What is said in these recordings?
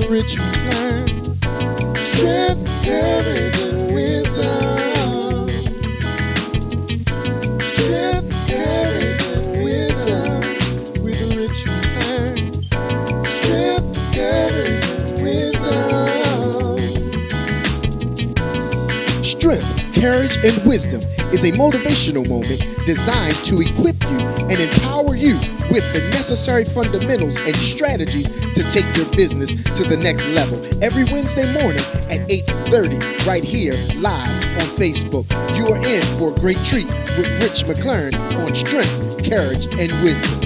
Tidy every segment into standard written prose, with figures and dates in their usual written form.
rich mind, strength, courage, and wisdom. Strength, courage, and wisdom. With a rich mind, strength, courage, and wisdom. Strength, courage, and wisdom is a motivational moment designed to equip you and empower you with the necessary fundamentals and strategies to take your business to the next level. Every Wednesday morning at 8:30, right here, live on Facebook. You are in for a great treat with Rich McClaren on Strength, Courage, and Wisdom.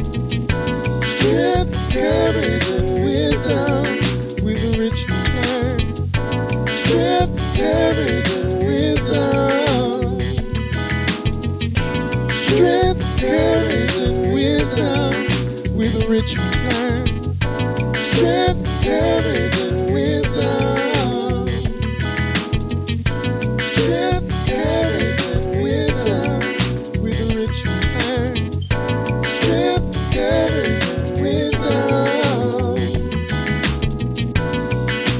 Strength, courage, and wisdom with Rich McClaren. Strength, courage, and wisdom. Strength, courage, and wisdom with Rich McClaren. Strength, courage, and wisdom. Strength, courage, and wisdom with Rich McClaren. Strength, courage, and wisdom.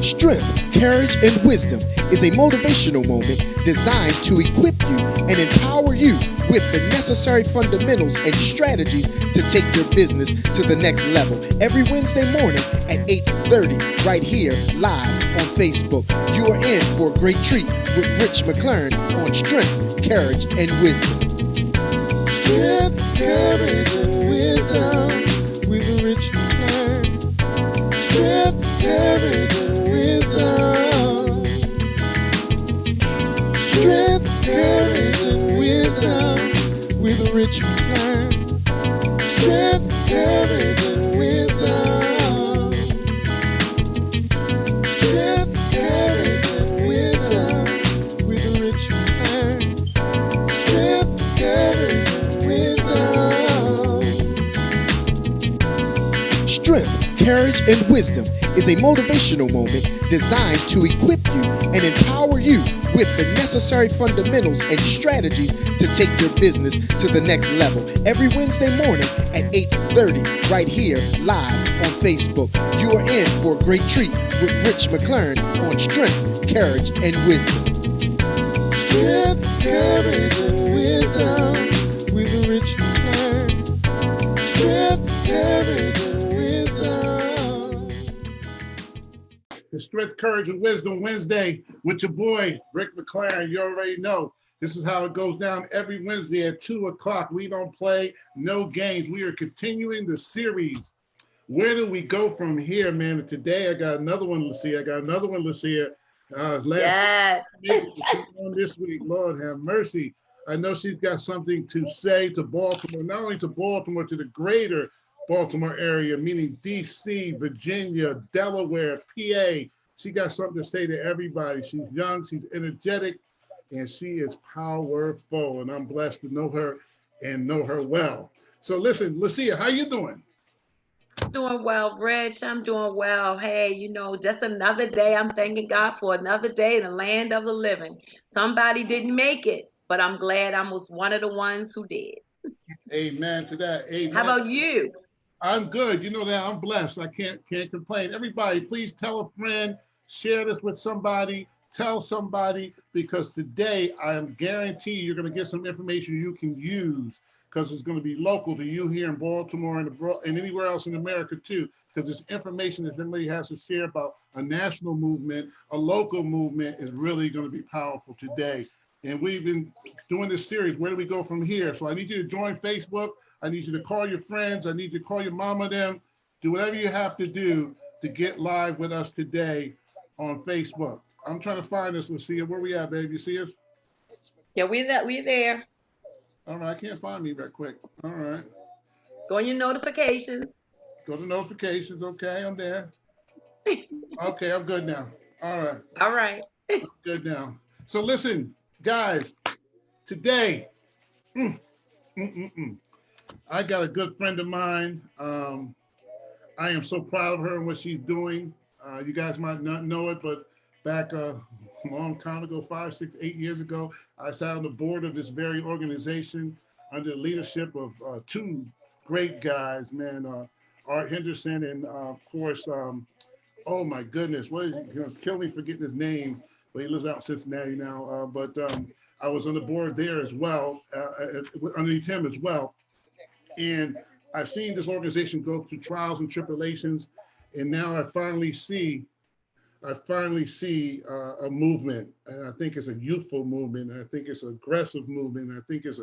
Strength, courage, and wisdom is a motivational moment designed to equip you and empower you with the necessary fundamentals and strategies to take your business to the next level. Every Wednesday morning at 8:30, right here, live on Facebook. You are in for a great treat with Rich McClaren on Strength, Courage, and Wisdom. Strength, courage, and wisdom with Rich McClaren. Strength, courage, and wisdom. Strength, courage, and wisdom with Rich McClaren. Strength, courage, and wisdom. Strength, courage, and wisdom with Rich McClaren. Strength, courage, and wisdom. Strength, courage, and wisdom is a motivational moment designed to equip you and empower you with the necessary fundamentals and strategies to take your business to the next level. Every Wednesday morning at 8:30, right here, live on Facebook. You are in for a great treat with Rich McClaren on Strength, Courage, and Wisdom. Strength, courage, and wisdom with Rich McClaren. Strength, courage, and wisdom. The Strength, Courage, and Wisdom Wednesday with your boy, Rick McClaren. You already know. This is how it goes down every Wednesday at 2 o'clock. We don't play no games. We are continuing the series. Where do we go from here, man? And today I got another one, Lucia. Yes. On this week, Lord have mercy. I know she's got something to say to Baltimore, not only to Baltimore, to the greater Baltimore area, meaning DC, Virginia, Delaware, PA. She got something to say to everybody. She's young, she's energetic, and she is powerful. And I'm blessed to know her and know her well. So listen, Lucia, how you doing? Doing well, Rich. I'm doing well. Hey, just another day. I'm thanking God for another day in the land of the living. Somebody didn't make it, but I'm glad I was one of the ones who did. Amen to that. Amen. How about you? I'm good. You know that I'm blessed. I can't complain. Everybody, please tell a friend, share this with somebody, tell somebody, because today I am guaranteed you're going to get some information you can use, because it's going to be local to you here in Baltimore and anywhere else in America too, because this information that somebody has to share about a national movement, a local movement, is really going to be powerful today. And we've been doing this series, where do we go from here? So I need you to join Facebook. I need you to call your friends. I need you to call your mama, them. Do whatever you have to do to get live with us today on Facebook. I'm trying to find us, Lucia. Where we at, baby? You see us? Yeah, we there. All right, I can't find me right quick. All right. Go on your notifications. Go to notifications. Okay, I'm there. Okay, I'm good now. All right. All right. I'm good now. So listen, guys, today, I got a good friend of mine. I am so proud of her and what she's doing. You guys might not know it, but back a long time ago, 5, 6, 8 years ago, I sat on the board of this very organization under the leadership of two great guys, man, Art Henderson and of course, Oh my goodness, what is he gonna kill me for getting his name? But he lives out in Cincinnati now. I was on the board there as well, underneath him as well. And I've seen this organization go through trials and tribulations, and now I finally see a movement, and I think it's a youthful movement, and I think it's an aggressive movement, and I think it's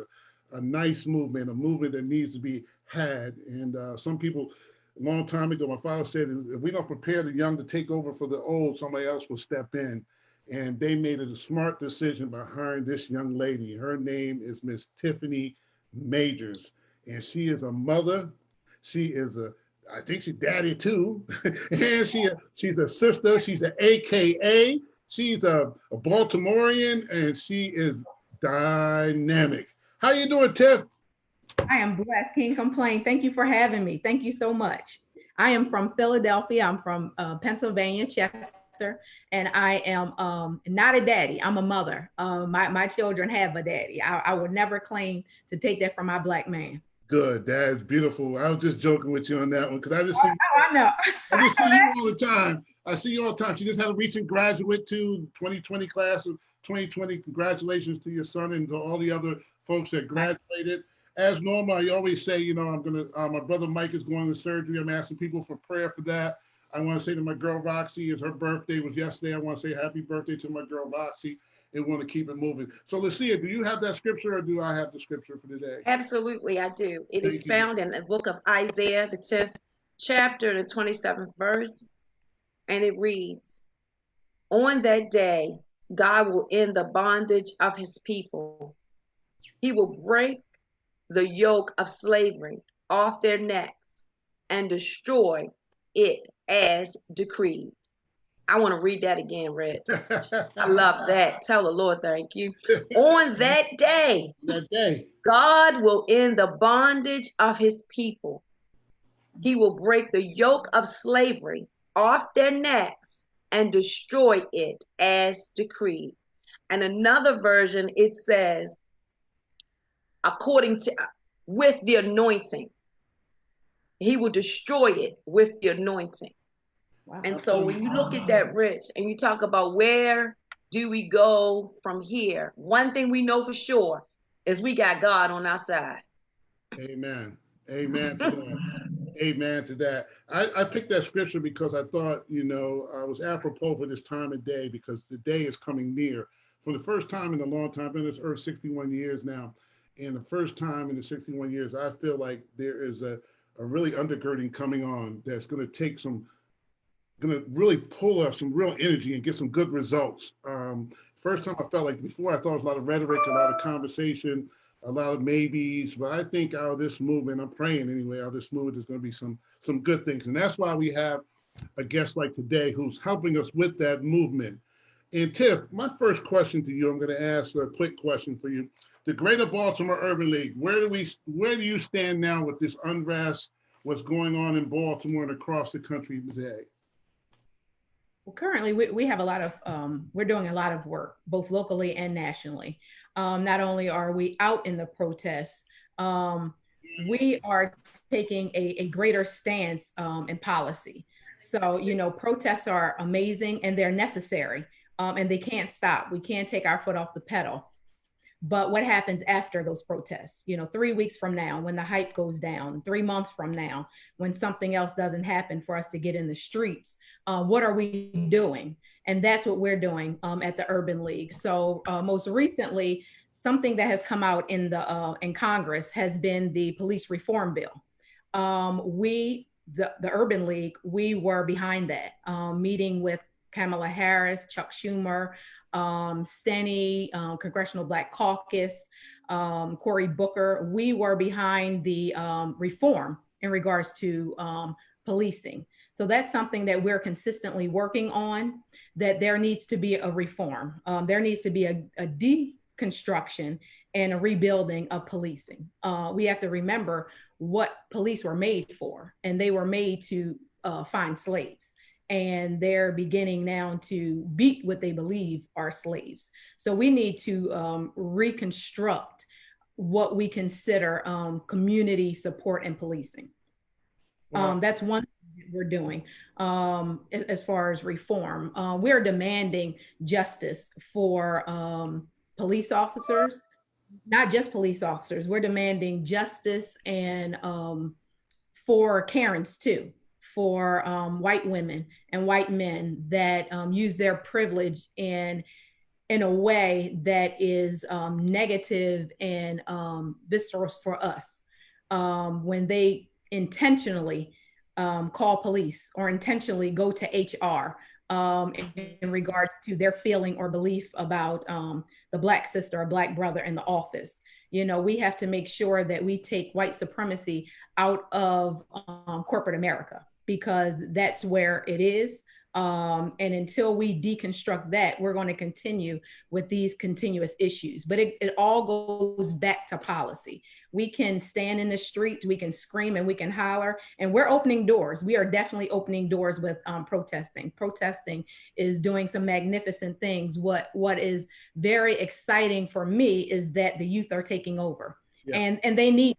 a nice movement, a movement that needs to be had. And some people, a long time ago, my father said, if we don't prepare the young to take over for the old, somebody else will step in. And they made it a smart decision by hiring this young lady. Her name is Miss Tiffany Majors, and she is a mother. She is I think she's daddy too, and she's a sister. She's an AKA. She's a Baltimorean, and she is dynamic. How you doing, Tiff? I am blessed. Can't complain. Thank you for having me. Thank you so much. I am from Philadelphia. I'm from Pennsylvania, Chester, and I am not a daddy. I'm a mother. My children have a daddy. I would never claim to take that from my Black man. Good. That is beautiful. I was just joking with you on that one because I just see I know. I just see you all the time. I see you all the time. She just had a recent graduate to 2020 class of 2020. Congratulations to your son and to all the other folks that graduated. As normal, I always say, my brother Mike is going to surgery. I'm asking people for prayer for that. I want to say to my girl Roxy, as her birthday was yesterday, I want to say happy birthday to my girl Roxy and want to keep it moving. So Lucia, do you have that scripture or do I have the scripture for today? Absolutely, I do. It is found in the book of Isaiah, the 10th chapter, the 27th verse, and it reads, on that day, God will end the bondage of his people. He will break the yoke of slavery off their necks and destroy it as decreed. I want to read that again, Red. I love that. Tell the Lord thank you. On that day, God will end the bondage of his people. He will break the yoke of slavery off their necks and destroy it as decreed. And another version, it says, with the anointing. He will destroy it with the anointing. Wow. And so when you look at that, Rich, and you talk about where do we go from here, one thing we know for sure is we got God on our side. Amen. Amen to that. Amen to that. I picked that scripture because I thought, I was apropos for this time of day because the day is coming near. For the first time in a long time, I've been on this earth 61 years now. And the first time in the 61 years, I feel like there is a really undergirding coming on that's going to really pull us some real energy and get some good results. First time I felt like before, I thought it was a lot of rhetoric, a lot of conversation, a lot of maybes, but I think out of this movement, I'm praying anyway, out of this movement, there's going to be some good things. And that's why we have a guest like today who's helping us with that movement. And Tiff, my first question to you, I'm going to ask a quick question for you. The Greater Baltimore Urban League, where do you stand now with this unrest, what's going on in Baltimore and across the country today? Well, currently we have a lot of, we're doing a lot of work, both locally and nationally. Not only are we out in the protests, we are taking a greater stance in policy. So, protests are amazing and they're necessary, and they can't stop. We can't take our foot off the pedal. But what happens after those protests? 3 weeks from now, when the hype goes down, 3 months from now, when something else doesn't happen for us to get in the streets, what are we doing? And that's what we're doing at the Urban League. So most recently, something that has come out in Congress has been the police reform bill. The Urban League, we were behind that, meeting with Kamala Harris, Chuck Schumer, Steny, Congressional Black Caucus, Cory Booker. We were behind the reform in regards to policing. So that's something that we're consistently working on, that there needs to be a reform. There needs to be a deconstruction and a rebuilding of policing. We have to remember what police were made for, and they were made to find slaves. And they're beginning now to beat what they believe are slaves. So we need to reconstruct what we consider community support and policing. Wow. That's one we're doing as far as reform. We're demanding justice for police officers, not just police officers. We're demanding justice and for Karens too, for white women and white men that use their privilege in a way that is negative and visceral for us. When they intentionally call police or intentionally go to HR in regards to their feeling or belief about the Black sister or Black brother in the office. You know, we have to make sure that we take white supremacy out of corporate America, because that's where it is. And until we deconstruct that, we're going to continue with these continuous issues. But it all goes back to policy. We can stand in the streets, we can scream and we can holler, and we're opening doors. We are definitely opening doors with protesting. Protesting is doing some magnificent things. What is very exciting for me is that the youth are taking over. Yeah. And they need,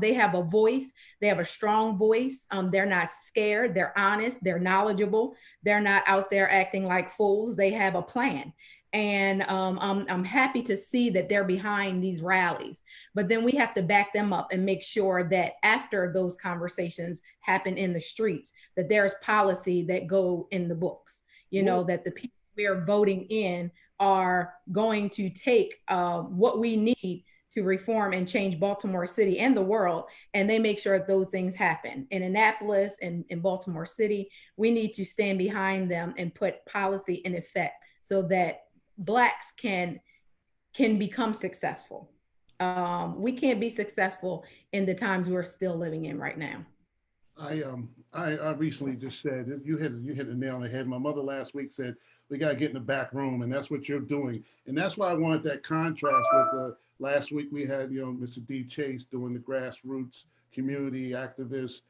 they have a voice, they have a strong voice. They're not scared, they're honest, they're knowledgeable, they're not out there acting like fools. They have a plan. And I'm happy to see that they're behind these rallies, but then we have to back them up and make sure that after those conversations happen in the streets, that there's policy that go in the books, you know, that the people we are voting in are going to take what we need to reform and change Baltimore City and the world, and they make sure that those things happen. In Annapolis and in Baltimore City, we need to stand behind them and put policy in effect so that Blacks can become successful. We can't be successful in the times we're still living in right now. I recently just said, you hit the nail on the head. My mother last week said, we got to get in the back room, and that's what you're doing. And that's why I wanted that contrast with last week we had, you know, Mr. D. Chase doing the grassroots community activists,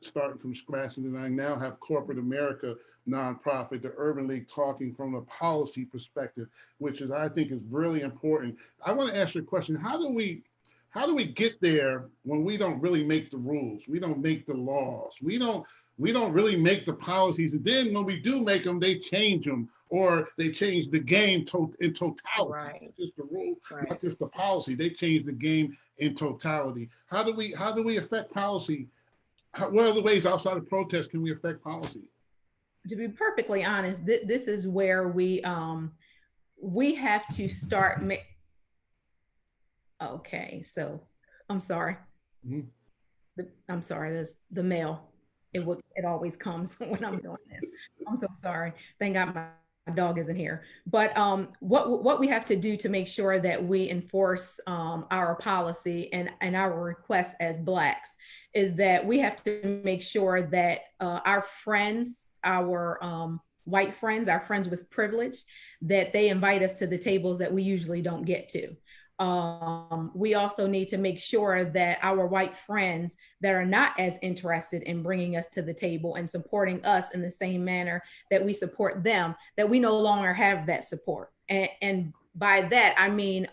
starting from scratch. And then I now have corporate America nonprofit, the Urban League, talking from a policy perspective, which is, I think, is really important. I want to ask you a question. How do we get there when we don't really make the rules? We don't make the laws. We don't really make the policies. And then when we do make them, they change them, or they change the game in totality. Right. Not just the rule, right. Not just the policy. They change the game in totality. How do we affect policy? What other ways outside of protest can we affect policy? To be perfectly honest, this is where we have to start. Okay, so I'm sorry. Mm-hmm. I'm sorry. There's the mail. It always comes when I'm doing this. I'm so sorry. Thank God my dog isn't here. But what we have to do to make sure that we enforce our policy and our requests as Blacks is that we have to make sure that our friends, our white friends, our friends with privilege, that they invite us to the tables that we usually don't get to. We also need to make sure that our white friends that are not as interested in bringing us to the table and supporting us in the same manner that we support them, that we no longer have that support. And by that, I mean,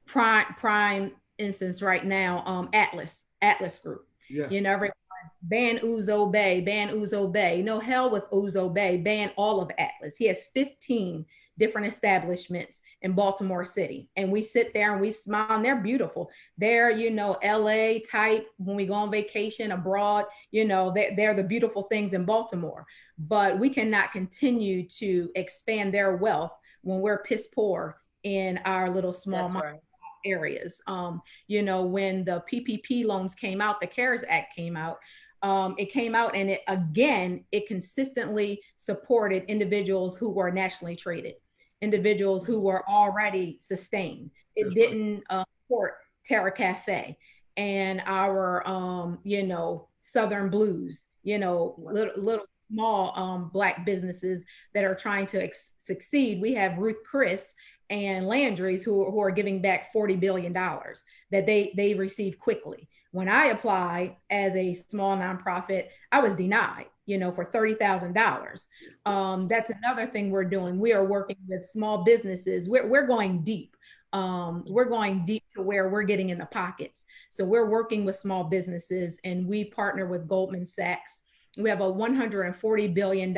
prime instance right now, Atlas Group. Yes. You know, everyone, ban Uzo Bay, no, hell with Uzo Bay, ban all of Atlas. He has 15 different establishments in Baltimore City. And we sit there and we smile, and they're beautiful. They're, you know, LA type, when we go on vacation abroad, you know, they're the beautiful things in Baltimore. But we cannot continue to expand their wealth when we're piss poor in our little small areas. You know, when the PPP loans came out, the CARES Act came out, it came out and it consistently supported individuals who were nationally traded, individuals who were already sustained. It didn't support Terra Cafe and our, you know, Southern Blues, you know, little small Black businesses that are trying to succeed. We have Ruth Chris and Landry's who are giving back $40 billion that they received quickly. When I applied as a small nonprofit, I was denied, you know, for $30,000. That's another thing we're doing. We are working with small businesses. We're going deep. We're going deep to where we're getting in the pockets. So we're working with small businesses, and we partner with Goldman Sachs. We have a $140 billion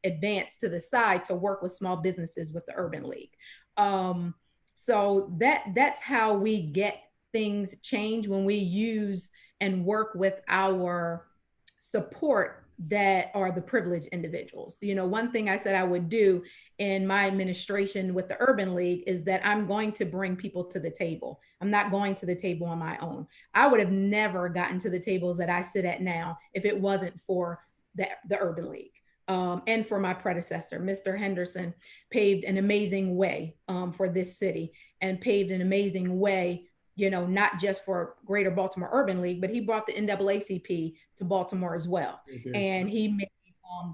advance to the side to work with small businesses with the Urban League. So that's how we get things change, when we use and work with our support that are the privileged individuals. You know, one thing I said I would do in my administration with the Urban League is that I'm going to bring people to the table. I'm not going to the table on my own. I would have never gotten to the tables that I sit at now if it wasn't for the Urban League. And for my predecessor, Mr. Henderson, paved an amazing way for this city, and paved an amazing way, you know, not just for Greater Baltimore Urban League, but he brought the NAACP to Baltimore as well. And he made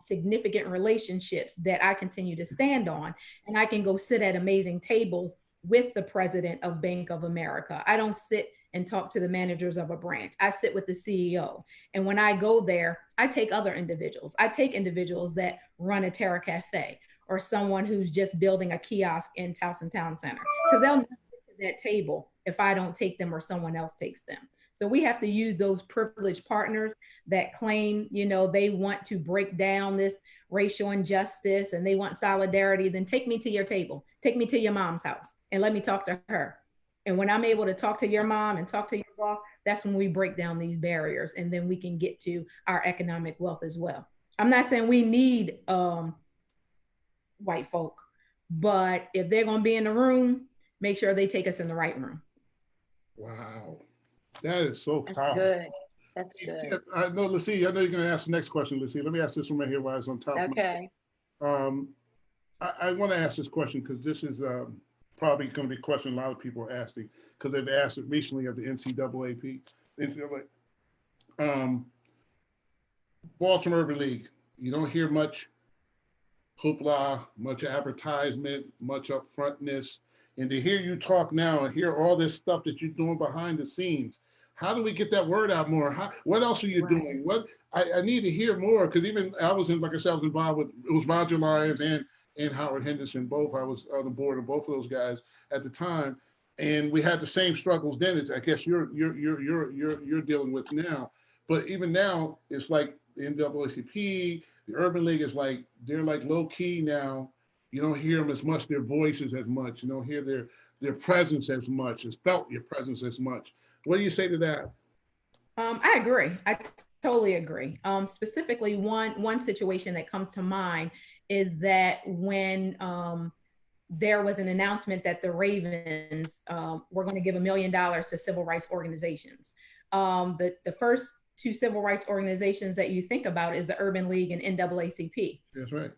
significant relationships that I continue to stand on. And I can go sit at amazing tables with the president of Bank of America. I don't sit and talk to the managers of a branch. I sit with the CEO. And when I go there, I take other individuals. I take individuals that run a Terra Cafe, or someone who's just building a kiosk in Towson Town Center, because they'll never get to that table if I don't take them or someone else takes them. So we have to use those privileged partners that claim, you know, they want to break down this racial injustice and they want solidarity. Then take me to your table, take me to your mom's house, and let me talk to her. And when I'm able to talk to your mom and talk to your boss, that's when we break down these barriers, and then we can get to our economic wealth as well. I'm not saying we need white folk, but if they're going to be in the room, make sure they take us in the right room. Wow. That is so That's powerful. good. That's good. I know, Lucy, I know you're going to ask the next question, Lucy. Let me ask this one right here while it's on top. Okay. I want to ask this question because this is probably going to be a question a lot of people are asking, because they've asked it recently of the NCAA. Baltimore Urban League, you don't hear much hoopla, much advertisement, much upfrontness. And to hear you talk now and hear all this stuff that you're doing behind the scenes, how do we get that word out more? What else are you doing? What I need to hear more, because even I was in, like I said, I was involved with, it was Roger Lyons and Howard Henderson, both. I was on the board of both of those guys at the time, and we had the same struggles then. It's, I guess you're dealing with now, but even now it's like the NAACP, the Urban League is like, they're like low key now. You don't hear them as much, their voices as much. You don't hear their presence as much. It's felt your presence as much. What do you say to that? I agree. I totally agree. Specifically, one situation that comes to mind is that when there was an announcement that the Ravens were going to give $1 million to civil rights organizations. The first two civil rights organizations that you think about is the Urban League and NAACP. That's right.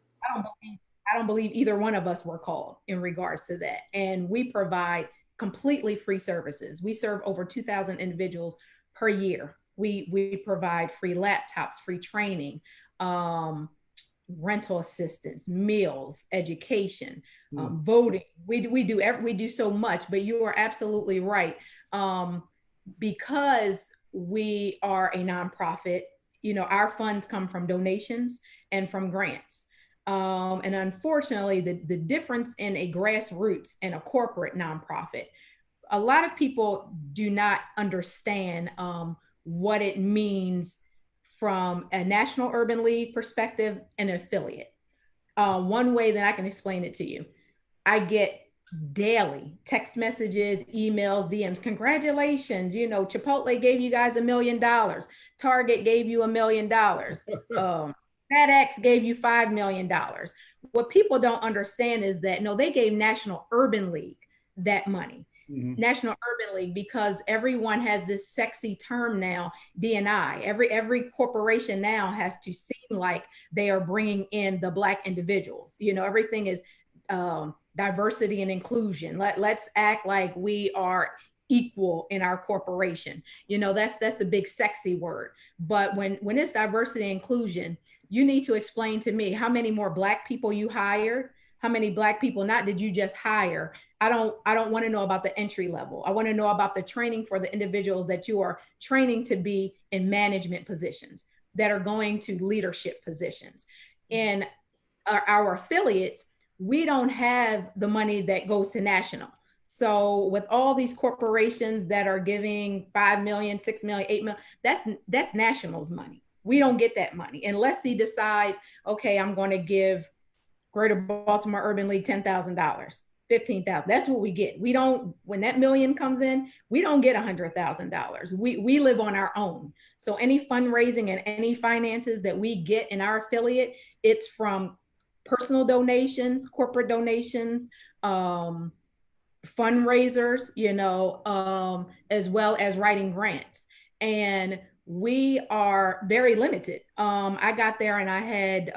I don't believe either one of us were called in regards to that. And we provide completely free services. We serve over 2,000 individuals per year. We provide free laptops, free training, rental assistance, meals, education, voting. We do so much, but you are absolutely right. Because we are a nonprofit, you know, our funds come from donations and from grants. And unfortunately, the difference in a grassroots and a corporate nonprofit, a lot of people do not understand what it means from a National Urban League perspective and an affiliate. One way that I can explain it to you, I get daily text messages, emails, DMs. Congratulations, you know, Chipotle gave you guys $1 million. Target gave you $1 million. FedEx gave you $5 million. What people don't understand is that, no, they gave National Urban League that money. Mm-hmm. National Urban League, because everyone has this sexy term now, D&I. Every corporation now has to seem like they are bringing in the Black individuals. You know, everything is diversity and inclusion. Let's act like we are equal in our corporation. You know, that's the big sexy word. But when it's diversity and inclusion, you need to explain to me how many more Black people you hired, how many Black people not did you just hire. I don't want to know about the entry level. I want to know about the training for the individuals that you are training to be in management positions, that are going to leadership positions. And our affiliates, we don't have the money that goes to national. So with all these corporations that are giving 5 million, 6 million, 8 million, that's nationals money. We don't get that money unless he decides, okay, I'm going to give Greater Baltimore Urban League $10,000, 15,000. That's what we get. We don't, when that million comes in, we don't get $100,000. We live on our own. So any fundraising and any finances that we get in our affiliate, it's from personal donations, corporate donations, fundraisers, as well as writing grants. And we are very limited. I got there and I had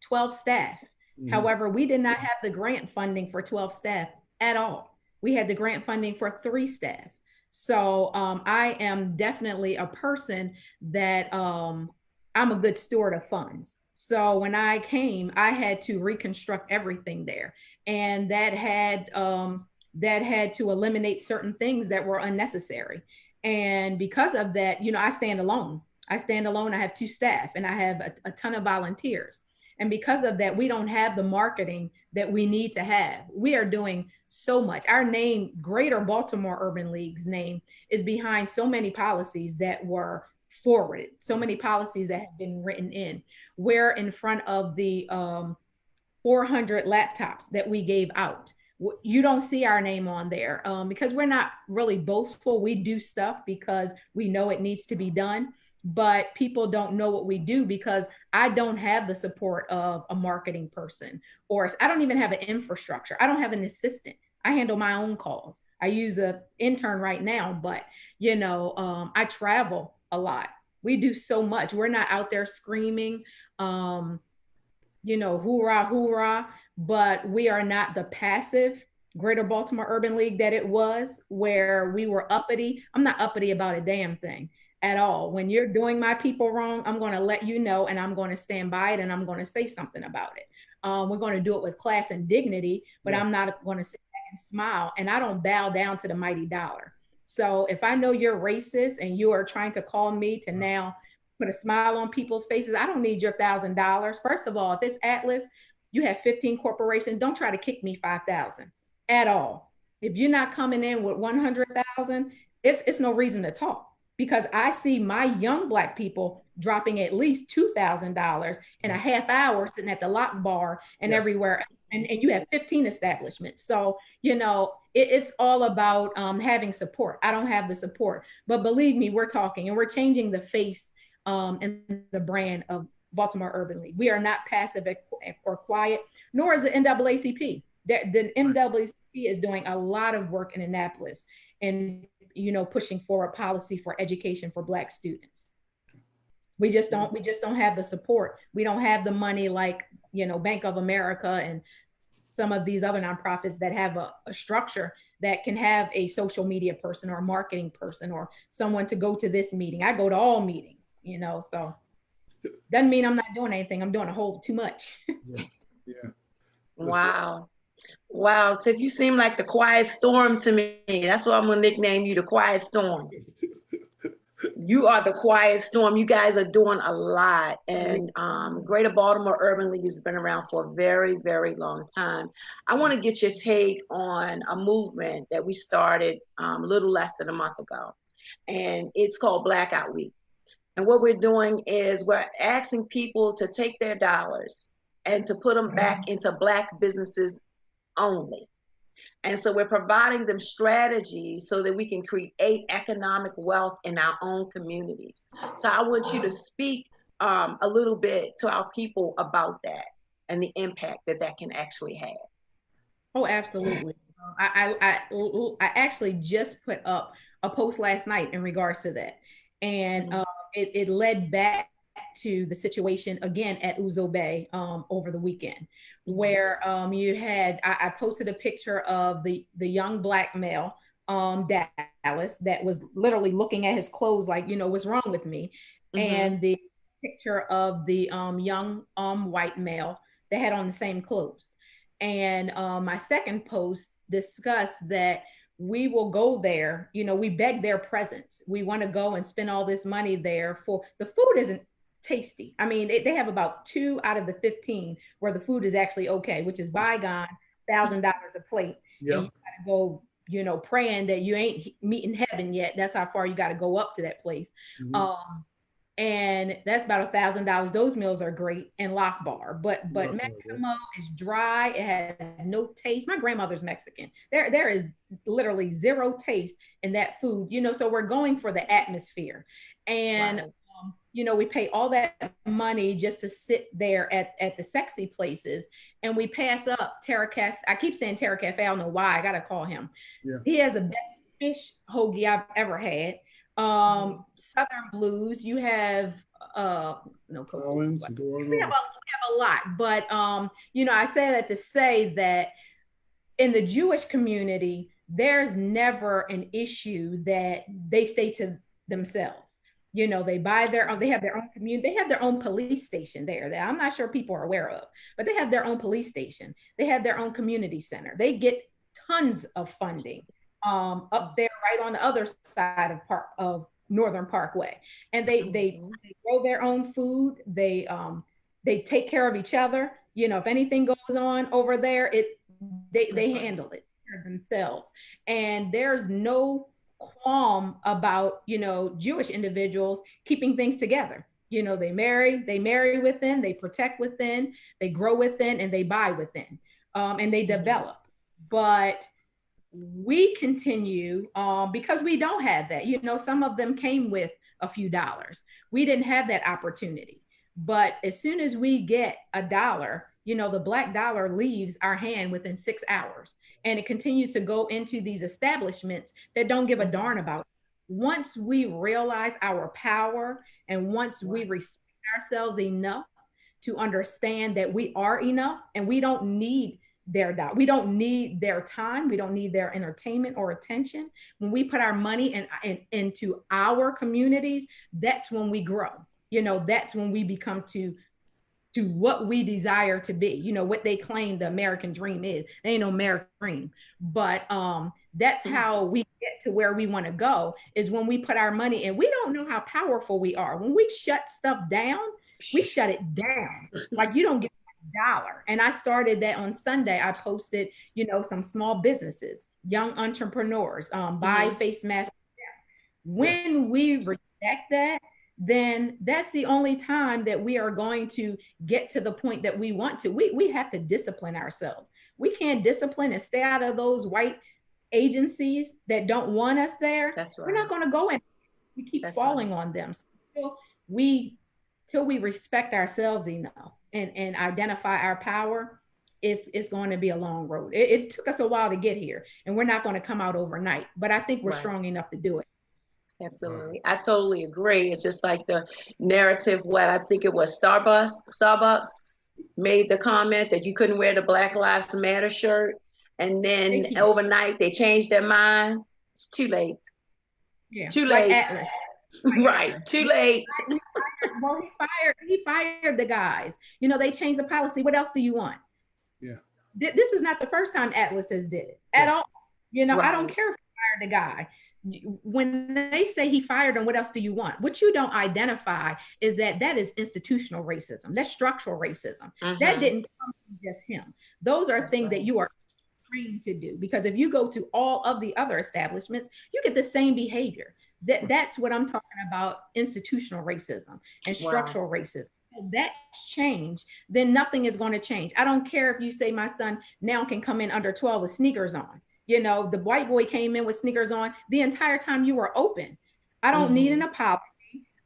12 staff. Mm-hmm. However, we did not have the grant funding for 12 staff at all. We had the grant funding for 3 staff. So I am definitely a person that I'm a good steward of funds. So when I came, I had to reconstruct everything there. And that had to eliminate certain things that were unnecessary. And because of that, I stand alone. I have 2 staff and I have a ton of volunteers. And because of that, we don't have the marketing that we need to have. We are doing so much. Our name, Greater Baltimore Urban League's name, is behind so many policies that were forwarded, so many policies that have been written in. We're in front of the 400 laptops that we gave out. You don't see our name on there because we're not really boastful. We do stuff because we know it needs to be done, but people don't know what we do because I don't have the support of a marketing person, or I don't even have an infrastructure. I don't have an assistant. I handle my own calls. I use an intern right now, but I travel a lot. We do so much. We're not out there screaming, hoorah, hoorah, but we are not the passive Greater Baltimore Urban League that it was, where we were uppity. I'm not uppity about a damn thing at all. When you're doing my people wrong, I'm going to let you know, and I'm going to stand by it, and I'm going to say something about it. We're going to do it with class and dignity, but I'm not going to sit back and smile, and I don't bow down to the mighty dollar. So if I know you're racist and you are trying to call me to now put a smile on people's faces, I don't need your $1,000. First of all, if it's Atlas, you have 15 corporations, don't try to kick me 5,000 at all. If you're not coming in with 100,000, it's no reason to talk, because I see my young Black people dropping at least $2,000 in a half hour sitting at the lock bar and everywhere. And you have 15 establishments. So, it's all about having support. I don't have the support, but believe me, we're talking and we're changing the face and the brand of Baltimore Urban League. We are not passive or quiet, nor is the NAACP. The NAACP is doing a lot of work in Annapolis and, pushing for a policy for education for Black students. We just don't have the support. We don't have the money like, Bank of America and some of these other nonprofits that have a structure that can have a social media person or a marketing person or someone to go to this meeting. I go to all meetings, so doesn't mean I'm not doing anything. I'm doing a whole too much. Yeah. Wow. Wow, Tiff, you seem like the quiet storm to me. That's why I'm gonna nickname you the Quiet Storm. You are the quiet storm. You guys are doing a lot. And Greater Baltimore Urban League has been around for a very, very long time. I want to get your take on a movement that we started a little less than a month ago. And it's called Blackout Week. And what we're doing is we're asking people to take their dollars and to put them back into Black businesses only. And so we're providing them strategies so that we can create economic wealth in our own communities. So I want you to speak a little bit to our people about that and the impact that can actually have. Oh, absolutely. I actually just put up a post last night in regards to that. And it led back to the situation again at Uzo Bay over the weekend, where you had, I posted a picture of the young Black male, Dallas, that was literally looking at his clothes like, what's wrong with me? And the picture of the young white male that had on the same clothes. And my second post discussed that we will go there, we beg their presence. We want to go and spend all this money there for the food isn't tasty. I mean, they have about 2 out of the 15 where the food is actually okay, which is bygone, $1,000 a plate. Yep. And you gotta go praying that you ain't meeting heaven yet. That's how far you got to go up to that place. And that's about $1,000. Those meals are great in Lock Bar, but Maximo is dry. It has no taste. My grandmother's Mexican. There is literally zero taste in that food. So we're going for the atmosphere, and we pay all that money just to sit there at the sexy places, and we pass up Terra Cafe. I keep saying Terra Cafe. I don't know why. I gotta call him. Yeah. He has the best fish hoagie I've ever had. Southern Blues, you have no Owens, we have a lot, but I say that to say that in the Jewish community there's never an issue that they stay to themselves. They buy they have their own community, they have their own police station there that I'm not sure people are aware of, but they have their own police station, they have their own community center, they get tons of funding up there right on the other side of Northern Parkway, and they grow their own food. They take care of each other. If anything goes on over there, they handle it themselves, and there's no qualm about Jewish individuals keeping things together. They marry within, they protect within, they grow within, and they buy within, and they develop. But we continue because we don't have that. Some of them came with a few dollars. We didn't have that opportunity. But as soon as we get a dollar, the black dollar leaves our hand within 6 hours. And it continues to go into these establishments that don't give a darn about it. Once we realize our power, and once we respect ourselves enough to understand that we are enough, and we don't need we don't need their time, we don't need their entertainment or attention. When we put our money into our communities, that's when we grow. That's when we become to what we desire to be. What they claim the American dream is. There ain't no American dream, but that's how we get to where we want to go, is when we put our money in. We don't know how powerful we are. When we shut stuff down, we shut it down. Like, you don't get $1. And I started that on Sunday. I posted, some small businesses, young entrepreneurs, buy face masks. When we respect that, then that's the only time that we are going to get to the point that we want to. We have to discipline ourselves. We can't discipline and stay out of those white agencies that don't want us there. That's right. We're not going to go in. We keep falling on them. So till we respect ourselves enough and identify our power, it's going to be a long road. It took us a while to get here, and we're not going to come out overnight, but I think we're strong enough to do it. Absolutely. I totally agree. It's just like the narrative, I think it was Starbucks made the comment that you couldn't wear the Black Lives Matter shirt, and then overnight they changed their mind. It's too late. Yeah. Too late. Like Atlas. Right. Too late. Well, he fired the guys. They changed the policy. What else do you want? Yeah. This is not the first time Atlas has did it at all. I don't care if he fired the guy. When they say he fired him, what else do you want? What you don't identify is that is institutional racism. That's structural racism. That didn't come from just him. Those are things that you are trained to do, because if you go to all of the other establishments, you get the same behavior. That's what I'm talking about, institutional racism and structural racism. If that's change, then nothing is going to change. I don't care if you say my son now can come in under 12 with sneakers on. The white boy came in with sneakers on the entire time you were open. I don't need an apology.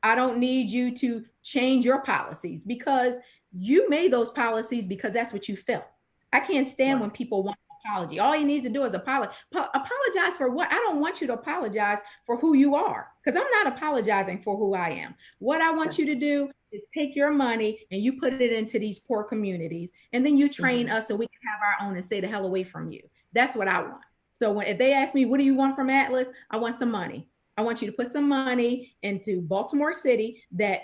I don't need you to change your policies, because you made those policies because that's what you felt. I can't stand when people want an apology. All you need to do is apologize. Apologize for what? I don't want you to apologize for who you are, because I'm not apologizing for who I am. What I want you to do is take your money and you put it into these poor communities, and then you train us so we can have our own and stay the hell away from you. That's what I want. So if they ask me, what do you want from Atlas? I want some money. I want you to put some money into Baltimore City, the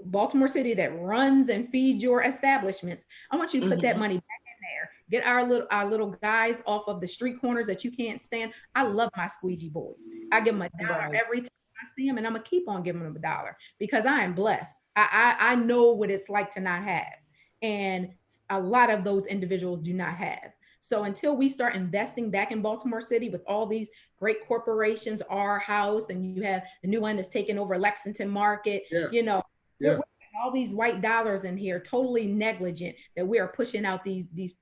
Baltimore City that runs and feeds your establishments. I want you to put that money back in there. Get our little guys off of the street corners that you can't stand. I love my squeegee boys. I give them $1 every time I see them, and I'm gonna keep on giving them $1 because I am blessed. I know what it's like to not have, and a lot of those individuals do not have. So until we start investing back in Baltimore City with all these great corporations, our house, and you have the new one that's taking over Lexington Market, Yeah. you know, Yeah. we're all these white dollars in here, totally negligent that we are pushing out these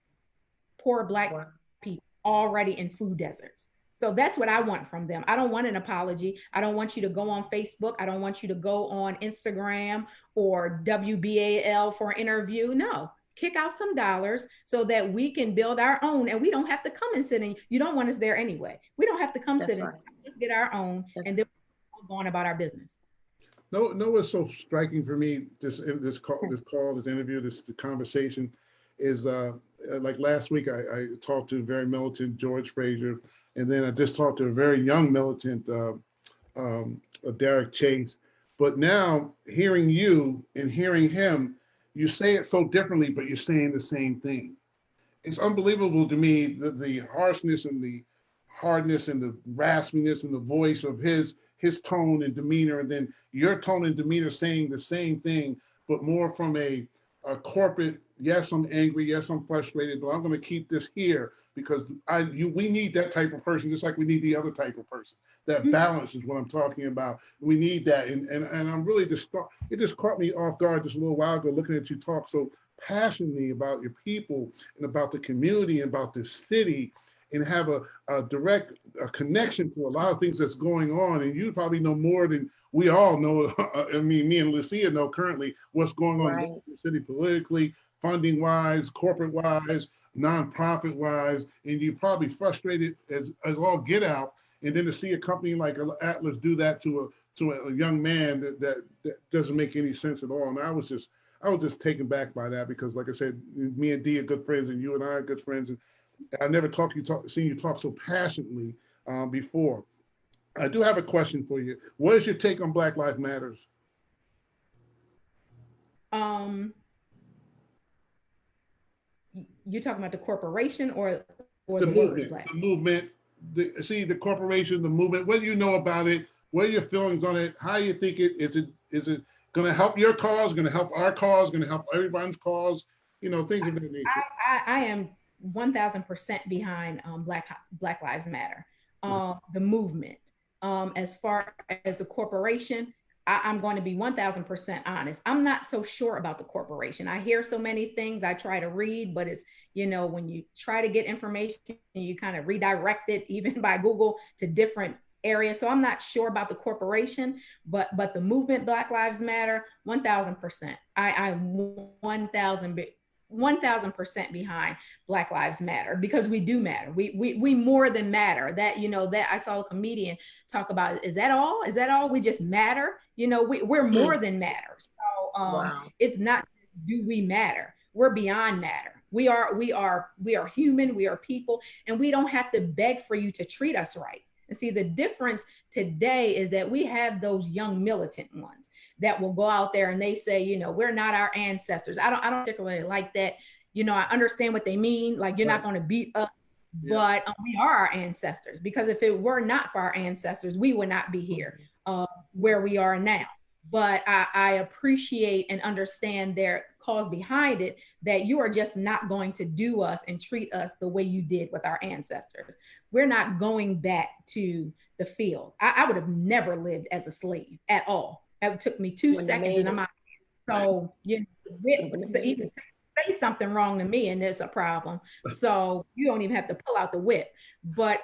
poor Black people already in food deserts. So that's what I want from them. I don't want an apology. I don't want you to go on Facebook. I don't want you to go on Instagram or WBAL for an interview. No, kick out some dollars so that we can build our own, and we don't have to come and sit in. You don't want us there anyway. We don't have to come sit in. Let's get our own, and then we're going about our business. No, what's so striking for me, this interview, the conversation, is like last week I talked to a very militant George Fraser, and then I just talked to a very young militant Derek Chase. But now hearing you and hearing him, you say it so differently, but you're saying the same thing. It's unbelievable to me the harshness and the hardness and the raspiness and the voice of his tone and demeanor, and then your tone and demeanor saying the same thing, but more from a corporate, yes, I'm angry, yes, I'm frustrated, but I'm going to keep this here because we need that type of person, just like we need the other type of person. That balance is what I'm talking about. We need that. And I'm really it just caught me off guard just a little while ago, looking at you talk so passionately about your people and about the community and about this city, and have a direct connection to a lot of things that's going on. And you probably know more than we all know. I mean, me and Lucia know currently what's going on in the city politically, funding wise, corporate wise, nonprofit wise, and you're probably frustrated as all get out. And then to see a company like Atlas do that to a young man that doesn't make any sense at all. And I was just taken back by that, because like I said, me and Dee are good friends, and you and I are good friends. And I never seen you talk so passionately before. I do have a question for you. What is your take on Black Lives Matters? You're talking about the corporation or the movement? The movement. The corporation, the movement. What do you know about it? What are your feelings on it? How do you think it is? It going to help your cause? Going to help our cause? Going to help everyone's cause? You know, things of that nature. I am 1000% behind Black Lives Matter, the movement. As far as the corporation, I'm going to be 1000% honest. I'm not so sure about the corporation. I hear so many things. I try to read, but it's, you know, when you try to get information, you kind of redirect it even by Google to different areas. So I'm not sure about the corporation, but the movement, Black Lives Matter, 1000%. I'm 1000% behind Black Lives Matter, because we do matter. We more than matter. That, you know, that I saw a comedian talk about, is that all? Is that all? We just matter? You know, we're more than matter. So it's not just, do we matter? We're beyond matter. We are human, we are people, and we don't have to beg for you to treat us right. And see, the difference today is that we have those young militant ones that will go out there and they say, you know, we're not our ancestors. I don't particularly like that. You know, I understand what they mean. Like, you're not going to beat us, but we are our ancestors, because if it were not for our ancestors, we would not be here where we are now. But I appreciate and understand their cause behind it, that you are just not going to do us and treat us the way you did with our ancestors. We're not going back to the field. I would have never lived as a slave at all. It took me 2 seconds and I'm out. So, you know, even say something wrong to me and there's a problem. So you don't even have to pull out the whip. But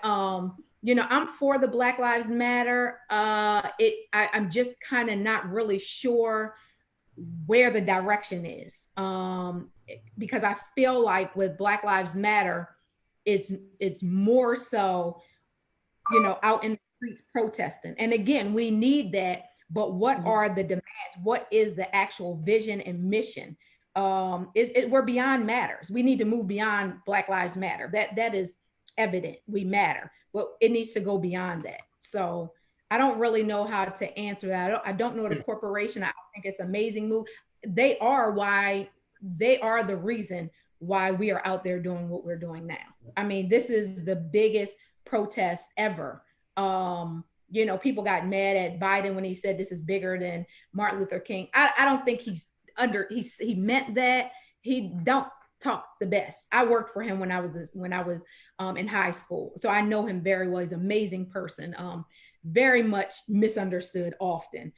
you know, I'm for the Black Lives Matter. I'm just kind of not really sure where the direction is, because I feel like with Black Lives Matter, it's more so, you know, out in the streets protesting. And again, we need that. But what are the demands? What is the actual vision and mission? We're beyond matters. We need to move beyond Black Lives Matter. That is evident. We matter, but it needs to go beyond that. So I don't really know how to answer that. I don't know the corporation. I think it's an amazing move. They are the reason why we are out there doing what we're doing now. I mean, this is the biggest protest ever. You know, people got mad at Biden when he said this is bigger than Martin Luther King. I don't think he meant that. talk the best. I worked for him when I was in high school, so I know him very well. He's an amazing person, very much misunderstood often.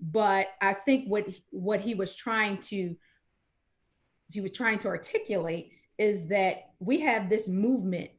But I think what he was trying to articulate is that we have this movement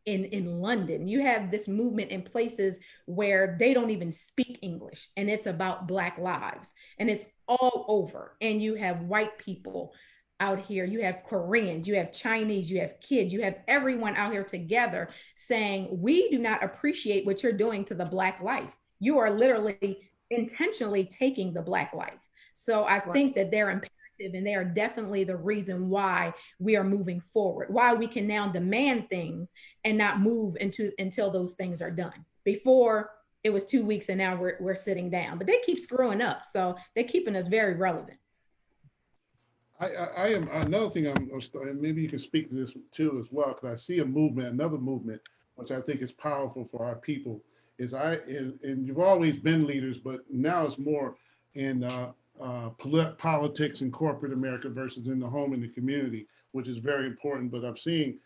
in London. You have this movement in places where they don't even speak English, and it's about Black lives, and it's all over. And you have white people out here, you have Koreans, you have Chinese, you have kids, you have everyone out here together saying, we do not appreciate what you're doing to the Black life. You are literally intentionally taking the Black life. So I think that they're imperative, and they are definitely the reason why we are moving forward, why we can now demand things and not move until those things are done. Before it was 2 weeks and now we're sitting down, but they keep screwing up. So they're keeping us very relevant. I am another thing. Maybe you can speak to this too as well, because I see another movement, which I think is powerful for our people. And you've always been leaders, but now it's more in politics in corporate America versus in the home and the community, which is very important. But I've seen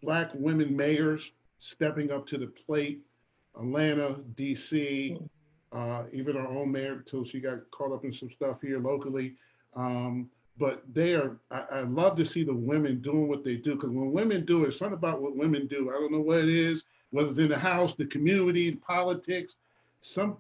Black women mayors stepping up to the plate. Atlanta, DC, even our own mayor, until she got caught up in some stuff here locally. But I love to see the women doing what they do, because when women do it, it's something about what women do. I don't know what it is, whether it's in the house, the community, politics,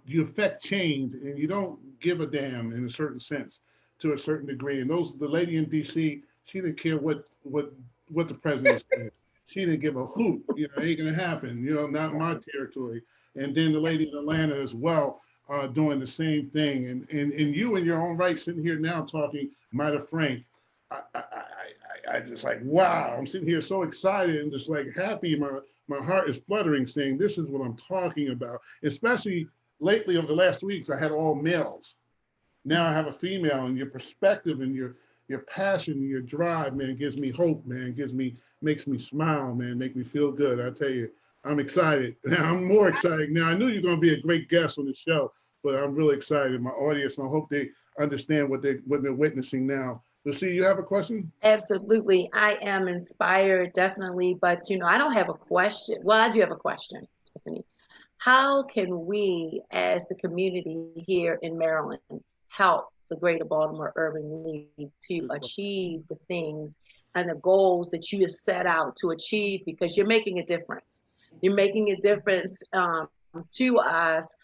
you affect change, and you don't give a damn in a certain sense, to a certain degree. And the lady in DC, she didn't care what the president said. She didn't give a hoot, ain't gonna happen, not in my territory. And then the lady in Atlanta as well, doing the same thing. And you in your own right, sitting here now talking, Mida Frank, I just like, wow, I'm sitting here so excited and just like happy. My heart is fluttering, saying this is what I'm talking about. Especially lately over the last 2 weeks, I had all males. Now I have a female, and your perspective and your passion and your drive, man, gives me hope, man, makes me smile, man, make me feel good. I tell you, I'm excited. Now I'm more excited now. I knew you're going to be a great guest on the show, but I'm really excited. My audience, and I hope they understand what they're witnessing now. Lucy, you have a question? Absolutely. I am inspired, definitely. But, I don't have a question. Well, I do have a question, Tiffany. How can we, as the community here in Maryland, help the Greater Baltimore Urban League to achieve the things and the goals that you have set out to achieve? Because you're making a difference. You're making a difference to us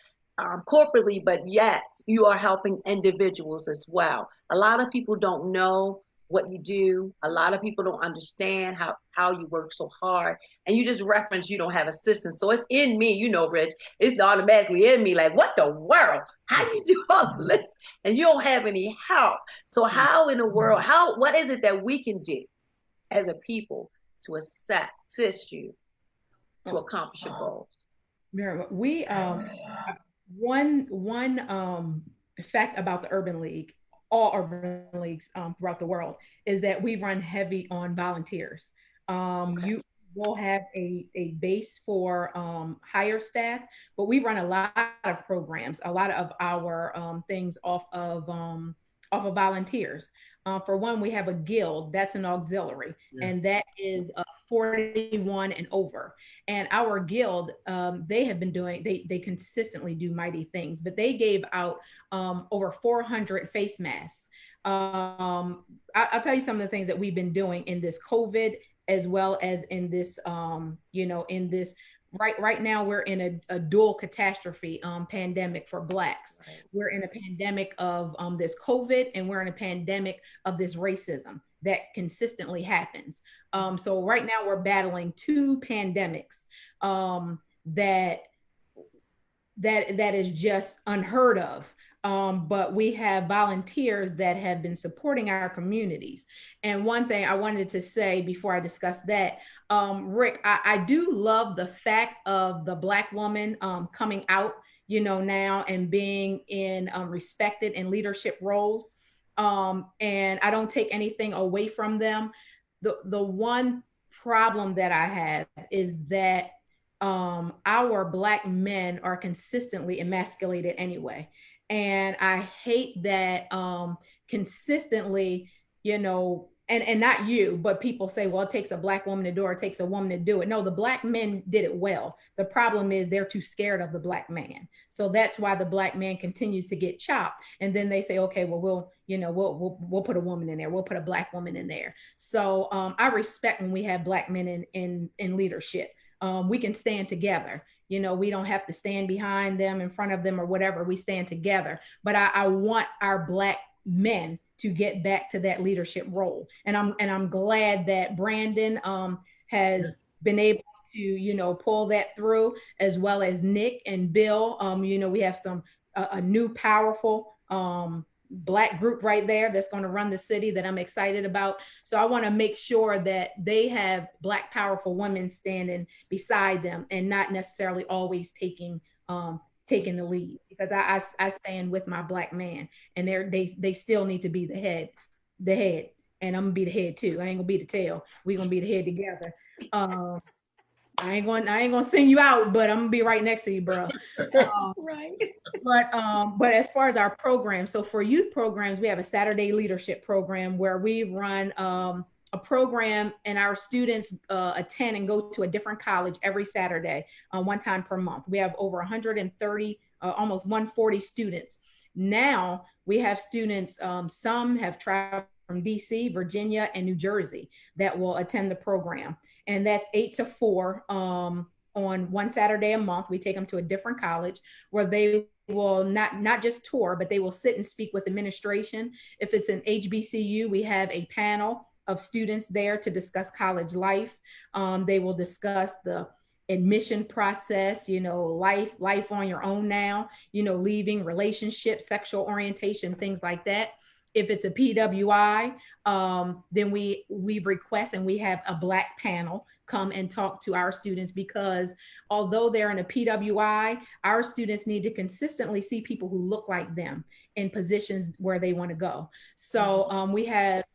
corporately, but yet you are helping individuals as well. A lot of people don't know what you do. A lot of people don't understand how you work so hard. And you just reference you don't have assistance. So it's in me, Rich, it's automatically in me, like, what the world? How you do all this? And you don't have any help. So how in the world, what is it that we can do as a people to assist you to accomplish your goals? We one fact about the Urban League, all urban leagues throughout the world, is that we run heavy on volunteers. You will have a base for higher staff, but we run a lot of programs, a lot of our things off of volunteers. For one, we have a guild, that's an auxiliary, and that is 41 and over. And our guild, they have been doing, they consistently do mighty things, but they gave out over 400 face masks. I'll tell you some of the things that we've been doing in this COVID, as well as in this, in this, right now we're in a dual catastrophe pandemic for Blacks. Right. We're in a pandemic of this COVID, and we're in a pandemic of this racism that consistently happens. So right now we're battling two pandemics that is just unheard of. But we have volunteers that have been supporting our communities. And one thing I wanted to say before I discuss that, Rick, I do love the fact of the Black woman coming out, now, and being in respected and leadership roles. And I don't take anything away from them. The one problem that I have is that our Black men are consistently emasculated anyway. And I hate that consistently, and not you, but people say, well, it takes a Black woman to do it, or it takes a woman to do it. No, the Black men did it well. The problem is they're too scared of the Black man. So that's why the Black man continues to get chopped. And then they say, okay, well, we'll put a woman in there. We'll put a Black woman in there. So I respect when we have Black men in leadership. We can stand together. We don't have to stand behind them, in front of them, or whatever. We stand together. But I want our Black men to get back to that leadership role. And I'm glad that Brandon has been able to, pull that through, as well as Nick and Bill. We have a new powerful Black group right there that's going to run the city that I'm excited about. So I want to make sure that they have Black powerful women standing beside them, and not necessarily always taking the lead, because I stand with my Black man, and they still need to be the head, and I'm gonna be the head too. I ain't gonna be the tail. We gonna be the head together. I ain't gonna sing you out, but I'm gonna be right next to you, bro. Right. But as far as our program, so for youth programs, we have a Saturday leadership program where we run a program, and our students attend and go to a different college every Saturday, one time per month. We have over 130, almost 140 students. Now we have students, some have traveled from DC, Virginia, and New Jersey that will attend the program. And that's 8 to 4 on one Saturday a month. We take them to a different college where they will not just tour, but they will sit and speak with administration. If it's an HBCU, we have a panel of students there to discuss college life. They will discuss the admission process, life on your own now, leaving, relationships, sexual orientation, things like that. If it's a PWI, then we request, and we have a Black panel come and talk to our students, because although they're in a PWI, our students need to consistently see people who look like them in positions where they want to go. So we have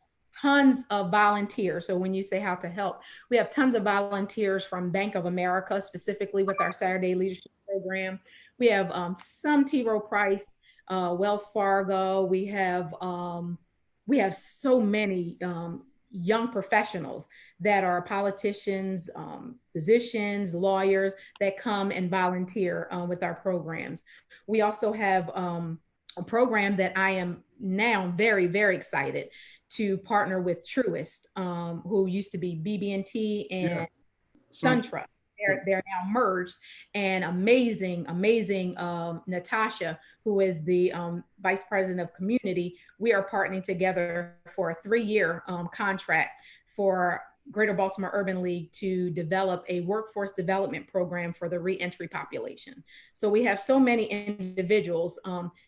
tons of volunteers. So when you say how to help, we have tons of volunteers from Bank of America, specifically with our Saturday leadership program. We have some T. Rowe Price, Wells Fargo. We have so many young professionals that are politicians, physicians, lawyers that come and volunteer with our programs. We also have a program that I am now very, very excited to partner with Truist, who used to be BB&T and SunTrust. They're now merged, and amazing Natasha, who is the vice president of community. We are partnering together for a 3-year contract for Greater Baltimore Urban League to develop a workforce development program for the reentry population. So we have so many individuals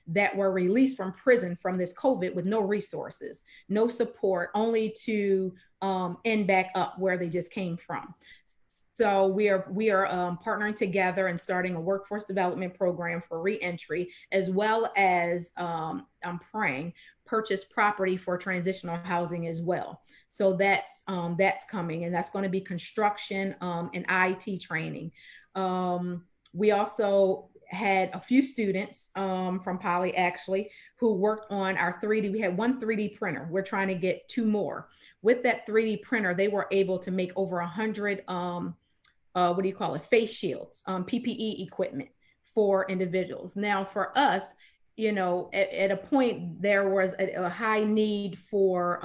that were released from prison from this COVID with no resources, no support, only to end back up where they just came from. So we are partnering together and starting a workforce development program for reentry, as well as I'm praying purchase property for transitional housing as well. So that's coming, and that's going to be construction and IT training. We also had a few students from Poly actually who worked on our 3D. We had one 3D printer. We're trying to get 2 more. With that 3D printer, they were able to make over 100 face shields, PPE equipment for individuals. Now for us, at a point there was a high need for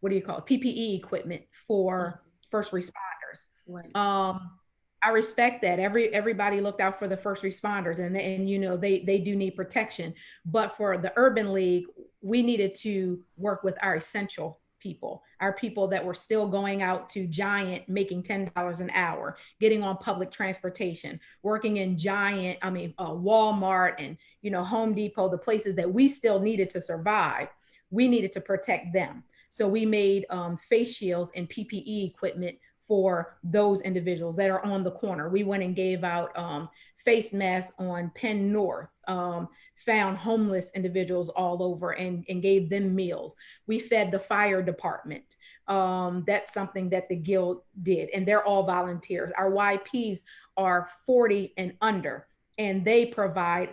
PPE equipment for first responders. Right. I respect that. Everybody looked out for the first responders, and they do need protection. But for the Urban League, we needed to work with our essential people, our people that were still going out to Giant, making $10 an hour, getting on public transportation, working in Walmart and Home Depot, the places that we still needed to survive. We needed to protect them. So we made face shields and PPE equipment for those individuals that are on the corner. We went and gave out face masks on Penn North, found homeless individuals all over and gave them meals. We fed the fire department. That's something that the Guild did, and they're all volunteers. Our YPs are 40 and under, and they provide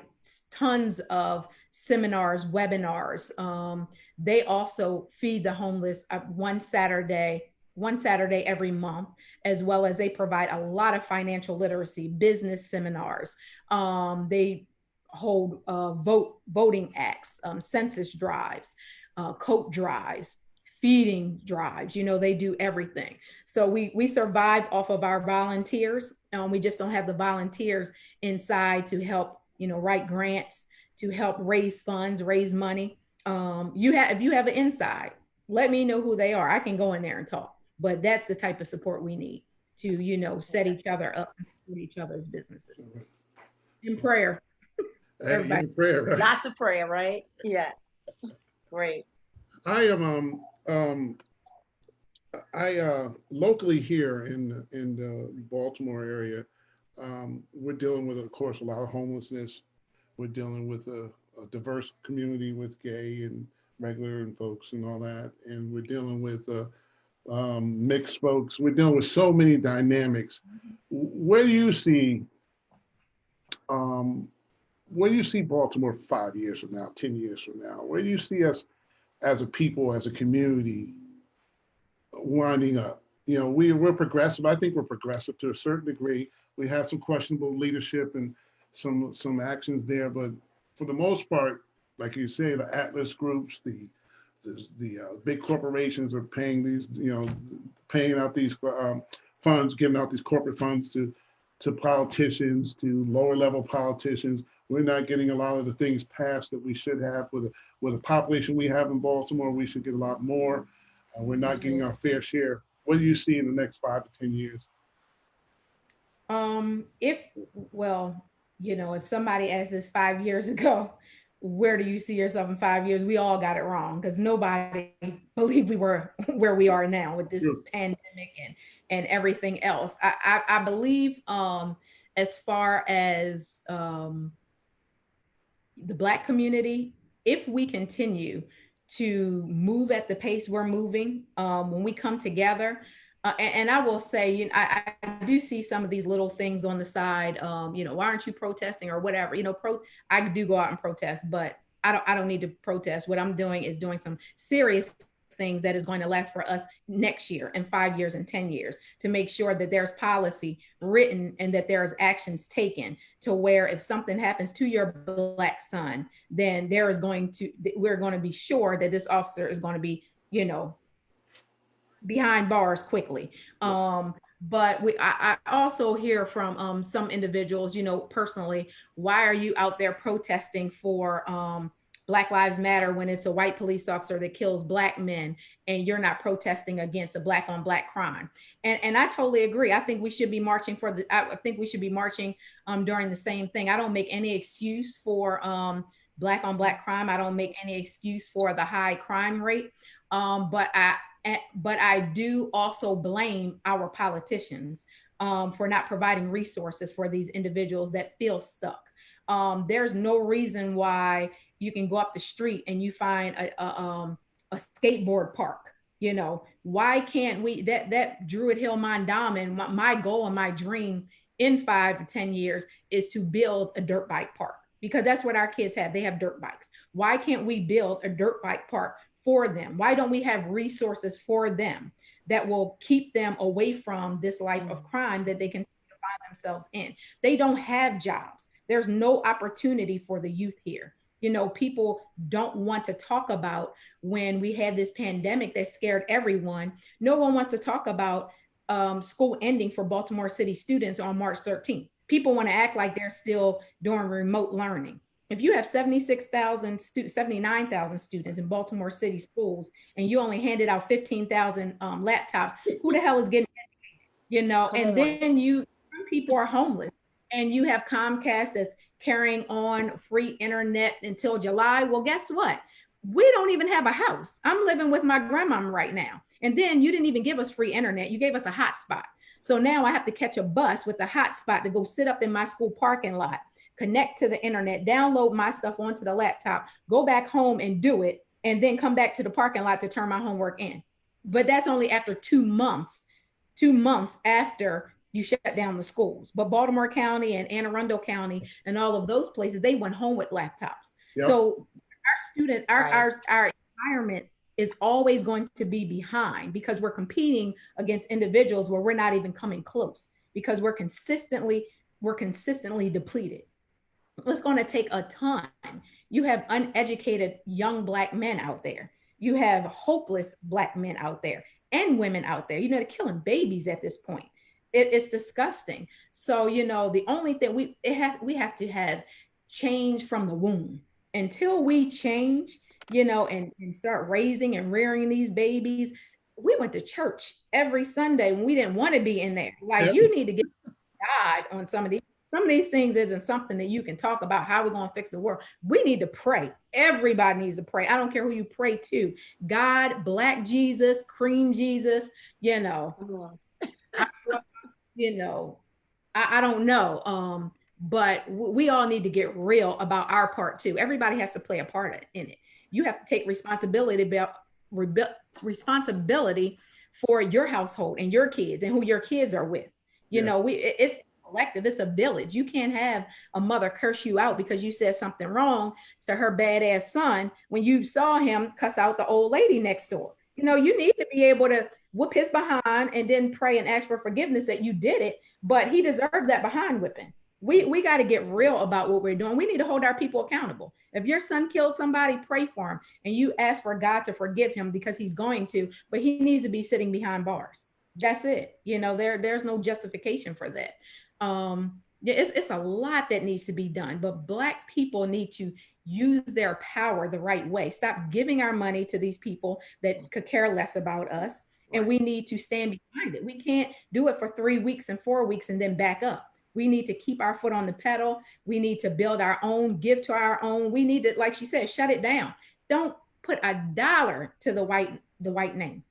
tons of seminars, webinars. They also feed the homeless one Saturday every month, as well as they provide a lot of financial literacy, business seminars. They hold voting acts, census drives, coat drives, feeding drives. They do everything. So we survive off of our volunteers. We just don't have the volunteers inside to help, write grants, to help raise funds, raise money. If you have an inside, let me know who they are. I can go in there and talk. But that's the type of support we need to, set each other up and support each other's businesses. In prayer. Everybody. In prayer, right? Lots of prayer, right? Yes. Great. I am locally here in the Baltimore area, we're dealing with, of course, a lot of homelessness. We're dealing with a diverse community with gay and regular and folks and all that, and we're dealing with mixed folks. We're dealing with so many dynamics. Where do you see Baltimore 5 years from now, 10 years from now? Where do you see us as a people, as a community, winding up? We're progressive. I think we're progressive to a certain degree. We have some questionable leadership and some actions there, but for the most part, like you say, the Atlas groups, the big corporations are paying these, paying out these funds, giving out these corporate funds to politicians, to lower level politicians. We're not getting a lot of the things passed that we should have. With the population we have in Baltimore, we should get a lot more. We're not getting our fair share. What do you see in the next 5 to 10 years? If somebody asked this 5 years ago, where do you see yourself in 5 years? We all got it wrong, because nobody believed we were where we are now with this pandemic and everything else. I believe as far as the Black community, if we continue to move at the pace we're moving, when we come together, and I will say, I do see some of these little things on the side. Why aren't you protesting or whatever? I do go out and protest, but I don't need to protest. What I'm doing is doing some serious things that is going to last for us next year and 5 years and 10 years, to make sure that there's policy written and that there's actions taken, to where if something happens to your Black son, then we're going to be sure that this officer is going to be, behind bars quickly. But I also hear from some individuals, personally, why are you out there protesting for Black Lives Matter when it's a white police officer that kills Black men, and you're not protesting against a Black on Black crime? And I totally agree. I think we should be marching during the same thing. I don't make any excuse for Black on Black crime. I don't make any excuse for the high crime rate. But I do also blame our politicians for not providing resources for these individuals that feel stuck. There's no reason why you can go up the street and you find a skateboard park. Why can't we? That Druid Hill Mondawmin, my goal and my dream in 5 to 10 years is to build a dirt bike park, because that's what our kids have. They have dirt bikes. Why can't we build a dirt bike park for them? Why don't we have resources for them that will keep them away from this life of crime that they can find themselves in? They don't have jobs. There's no opportunity for the youth here. People don't want to talk about when we had this pandemic that scared everyone. No one wants to talk about school ending for Baltimore City students on March 13th. People want to act like they're still doing remote learning. If you have 79,000 students in Baltimore City schools, and you only handed out 15,000 laptops, who the hell is getting educated? And then some people are homeless, and you have Comcast that's carrying on free internet until July. Well, guess what? We don't even have a house. I'm living with my grandmom right now. And then you didn't even give us free internet. You gave us a hotspot. So now I have to catch a bus with a hotspot to go sit up in my school parking lot, connect to the internet, download my stuff onto the laptop, go back home and do it, and then come back to the parking lot to turn my homework in. But that's only after 2 months after you shut down the schools. But Baltimore County and Anne Arundel County and all of those places, they went home with laptops. Yep. So our environment is always going to be behind because we're competing against individuals where we're not even coming close because we're consistently depleted. It's going to take a ton. You have uneducated young Black men out there. You have hopeless Black men out there and women out there. You know, they're killing babies at this point. It's disgusting. So, you know, the only thing we have to have change from the womb. Until we change, you know, and start raising and rearing these babies. We went to church every Sunday when we didn't want to be in there. Like, you need to get God on some of these things isn't something that you can talk about how we're going to fix the world. We need to pray. Everybody needs to pray. I don't care who you pray to. God, Black Jesus, cream Jesus, you know. You know, I don't know. But we all need to get real about our part too. Everybody has to play a part in it. You have to take responsibility for your household and your kids and who your kids are with. You know, it's collective, it's a village. You can't have a mother curse you out because you said something wrong to her badass son when you saw him cuss out the old lady next door. You know, you need to be able to whoop his behind and then pray and ask for forgiveness that you did it, but he deserved that behind whipping. We got to get real about what we're doing. We need to hold our people accountable. If your son killed somebody, pray for him and you ask for God to forgive him because he's going to, but he needs to be sitting behind bars. That's it. You know, there's no justification for that. It's a lot that needs to be done, but Black people need to use their power the right way. Stop giving our money to these people that could care less about us. And we need to stand behind it. We can't do it for 3 weeks and 4 weeks and then back up. We need to keep our foot on the pedal. We need to build our own, give to our own. We need to, like she said, shut it down. Don't put $1 to the white name.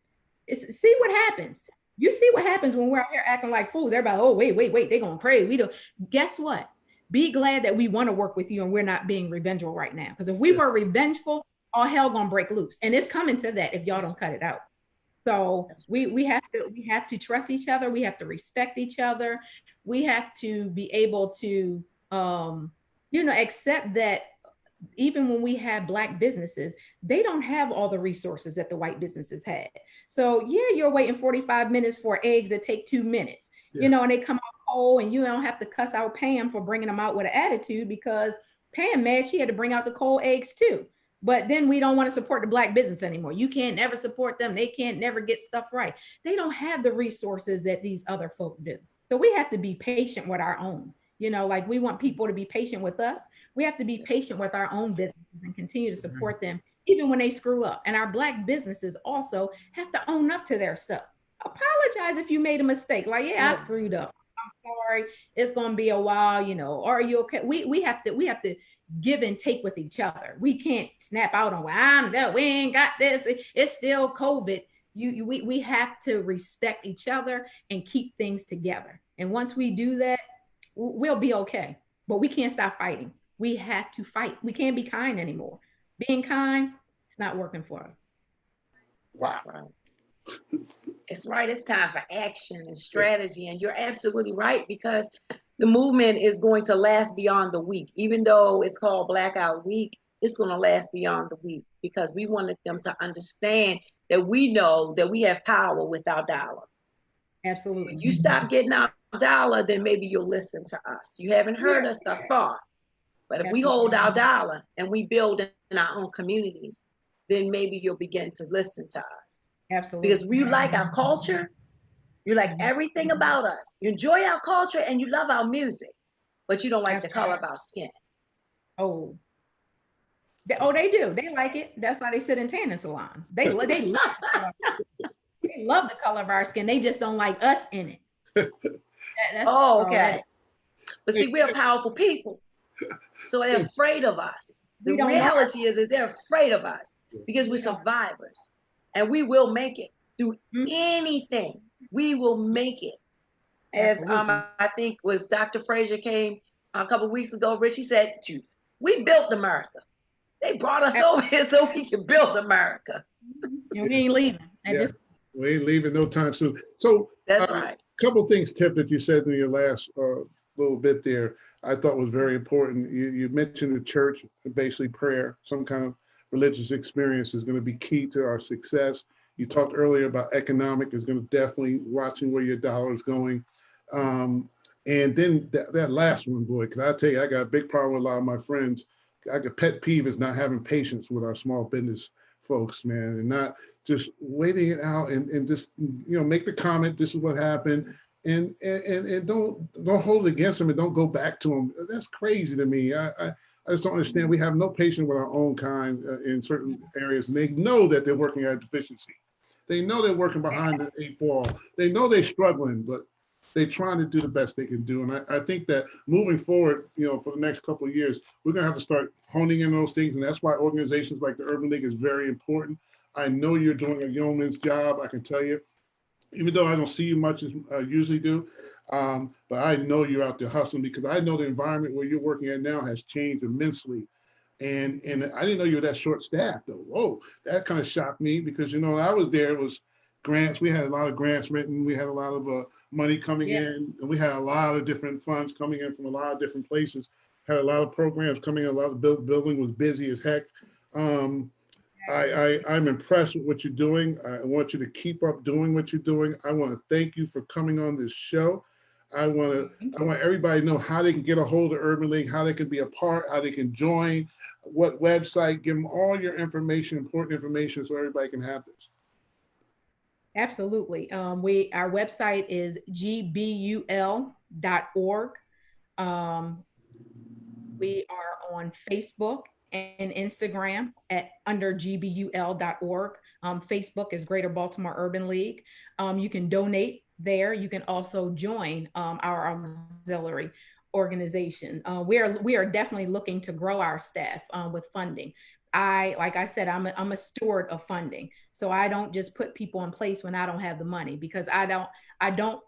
See what happens. You see what happens when we're out here acting like fools. Everybody, oh, wait, they're going crazy. We don't. Guess what? Be glad that we want to work with you and we're not being revengeful right now. Because if we were revengeful, all hell gonna break loose. And it's coming to that if y'all don't cut it out. So we have to trust each other. We have to respect each other. We have to be able to, accept that even when we have Black businesses, they don't have all the resources that the white businesses had. So yeah, you're waiting 45 minutes for eggs that take 2 minutes, and they come out cold and you don't have to cuss out Pam for bringing them out with an attitude because Pam mad she had to bring out the cold eggs too. But then we don't want to support the Black business anymore. You can't never support them. They can't never get stuff right. They don't have the resources that these other folk do. So we have to be patient with our own. Like we want people to be patient with us. We have to be patient with our own businesses and continue to support them even when they screw up. And our Black businesses also have to own up to their stuff. Apologize if you made a mistake. Like, I screwed up. I'm sorry. It's going to be a while, Are you okay? We have to give and take with each other. We can't snap out on, I'm there. We ain't got this. It's still COVID. We have to respect each other and keep things together. And once we do that, we'll be okay. But we can't stop fighting. We have to fight. We can't be kind anymore. Being kind, it's not working for us. Wow. It's right. It's time for action and strategy. And you're absolutely right, because the movement is going to last beyond the week. Even though it's called Blackout Week, it's going to last beyond the week because we wanted them to understand that we know that we have power with our dollar. Absolutely. When you stop getting our dollar, then maybe you'll listen to us. You haven't heard us thus far. But if we hold our dollar and we build in our own communities, then maybe you'll begin to listen to us. Absolutely. Because you like our culture, you like everything about us. You enjoy our culture and you love our music, but you don't like the color of our skin. Oh, they do. They like it. That's why they sit in tanning salons. They love they love the color of our skin. They just don't like us in it. Okay. But see, we're powerful people. So they're afraid of us. The reality is that they're afraid of us because we're survivors. And we will make it through anything. We will make it. As I think was Dr. Frazier came a couple of weeks ago, Richie said, we built America. They brought us over here so we can build America. And we ain't leaving. We ain't leaving no time soon. So that's right. A couple of things, Tiff, that you said in your last little bit there, I thought was very important. You mentioned the church, basically prayer, some kind of religious experience is going to be key to our success. You talked earlier about economic is going to definitely watching where your dollar is going. And then that last one, boy, because I tell you, I got a big problem with a lot of my friends. I got pet peeve is not having patience with our small business folks, man, and not just waiting it out and just, make the comment, this is what happened. And don't hold it against them and don't go back to them. That's crazy to me. I just don't understand. We have no patience with our own kind in certain areas, and they know that they're working at a deficiency. They know they're working behind the 8 ball. They know they're struggling, but they're trying to do the best they can do. And I think that moving forward, for the next couple of years, we're going to have to start honing in those things. And that's why organizations like the Urban League is very important. I know you're doing a yeoman's job, I can tell you, even though I don't see you much as I usually do. But I know you're out there hustling, because I know the environment where you're working at now has changed immensely. And I didn't know you were that short staffed though. Whoa, that kind of shocked me, because when I was there, it was grants. We had a lot of grants written. We had a lot of money coming in, and we had a lot of different funds coming in from a lot of different places. Had a lot of programs coming in. A lot of building was busy as heck. I'm impressed with what you're doing. I want you to keep up doing what you're doing. I want to thank you for coming on this show. I want everybody to know how they can get a hold of Urban League, how they can be a part, how they can join, what website. Give them all your information, important information, so everybody can have this. Absolutely. Our website is gbul.org. We are on Facebook and Instagram under gbul.org. Facebook is Greater Baltimore Urban League. You can donate there. You can also join our auxiliary organization. We are definitely looking to grow our staff with funding. Like I said, I'm a steward of funding. So I don't just put people in place when I don't have the money, because I don't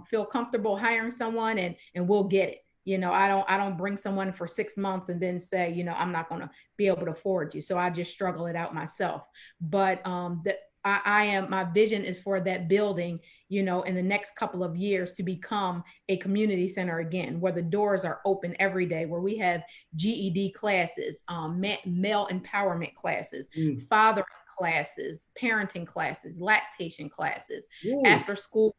feel comfortable hiring someone and we'll get it. I don't bring someone for 6 months and then say, I'm not going to be able to afford you. So I just struggle it out myself. But my vision is for that building, in the next couple of years to become a community center again, where the doors are open every day, where we have GED classes, male empowerment classes, fathering classes, parenting classes, lactation classes, after school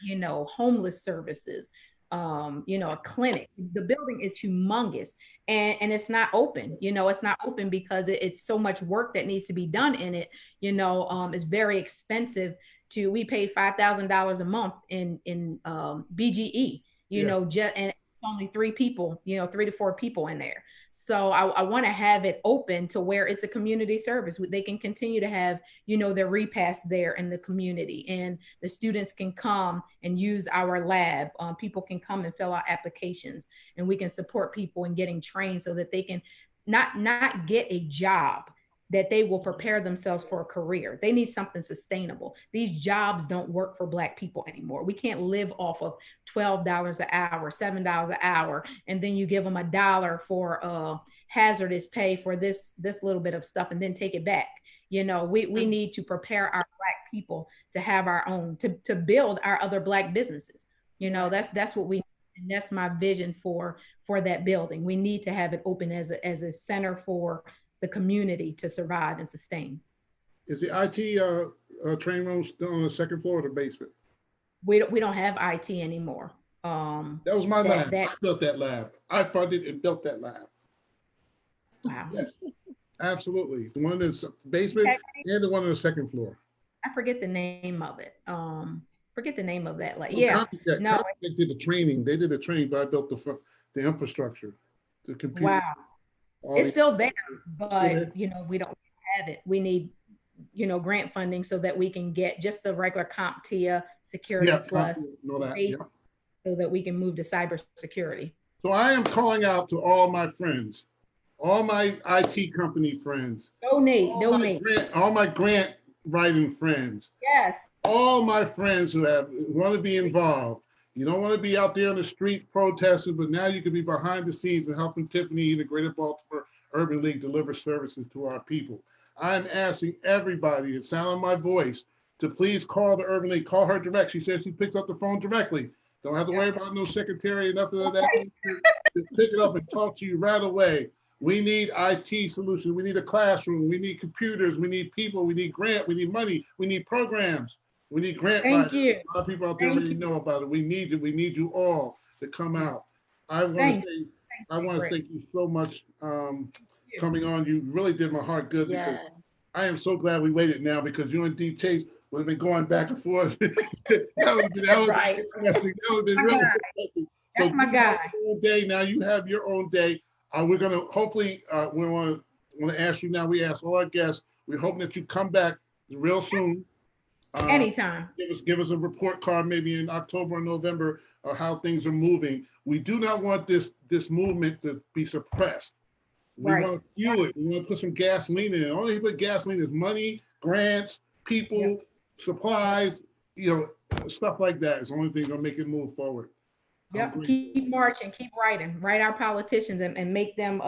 care, homeless services, a clinic. The building is humongous, and it's not open. It's not open because it's so much work that needs to be done in it. It's very expensive we pay $5,000 a month in BGE, and only 3 people, 3 to 4 people in there. So I want to have it open to where it's a community service. They can continue to have, their repast there in the community, and the students can come and use our lab. People can come and fill out applications, and we can support people in getting trained so that they can not get a job, that they will prepare themselves for a career. They need something sustainable. These jobs don't work for Black people anymore. We can't live off of $12 an hour, $7 an hour, and then you give them $1 for hazardous pay for this little bit of stuff and then take it back. We need to prepare our Black people to have our own, to build our other Black businesses. That's what we, and that's my vision for that building. We need to have it open as a center for the community to survive and sustain. Is the IT training room still on the second floor or the basement? We don't have IT anymore. That was my lab. I built that lab. I funded and built that lab. Wow. Yes, absolutely. The one in the basement and the one on the second floor. I forget the name of it. Forget the name of that. Computech did the training. They did the training, but I built the infrastructure, the computer. Wow. It's still there, but we don't have it. We need, grant funding so that we can get just the regular CompTIA Security Plus, so that we can move to cybersecurity. So I am calling out to all my friends, all my IT company friends. Donate. All my grant writing friends. Yes. All my friends who want to be involved. You don't want to be out there on the street protesting, but now you can be behind the scenes and helping Tiffany and the Greater Baltimore Urban League deliver services to our people. I'm asking everybody, the sound of my voice, to please call the Urban League. Call her direct. She said she picks up the phone directly. Don't have to worry about no secretary, nothing of that. Just pick it up and talk to you right away. We need IT solutions. We need a classroom. We need computers. We need people. We need grant. We need money. We need programs. We need grant Thank writers. you. A lot of people out there Thank already you. know about it. We need you. We need you all to come out. I want to Thanks. say, Thanks, I want to Rick. thank you so much You. coming on. You really did my heart good because Yeah. I am so glad we waited now because you and D Chase would have been going back and forth. that would have Right. been interesting. That would have been My really guy. interesting. That's So my you guy. have your own day now. You have your own day. We're gonna hopefully we want to ask you now. We ask all our guests. We're hoping that you come back real soon. Anytime. Give us a report card maybe in October or November of how things are moving. We do not want this movement to be suppressed. We Right. want to fuel it. We want to put some gasoline in it. All you put gasoline is money, grants, people, supplies, stuff like that. It's the only thing gonna make it move forward. Yep. Keep marching, keep writing, write our politicians and make them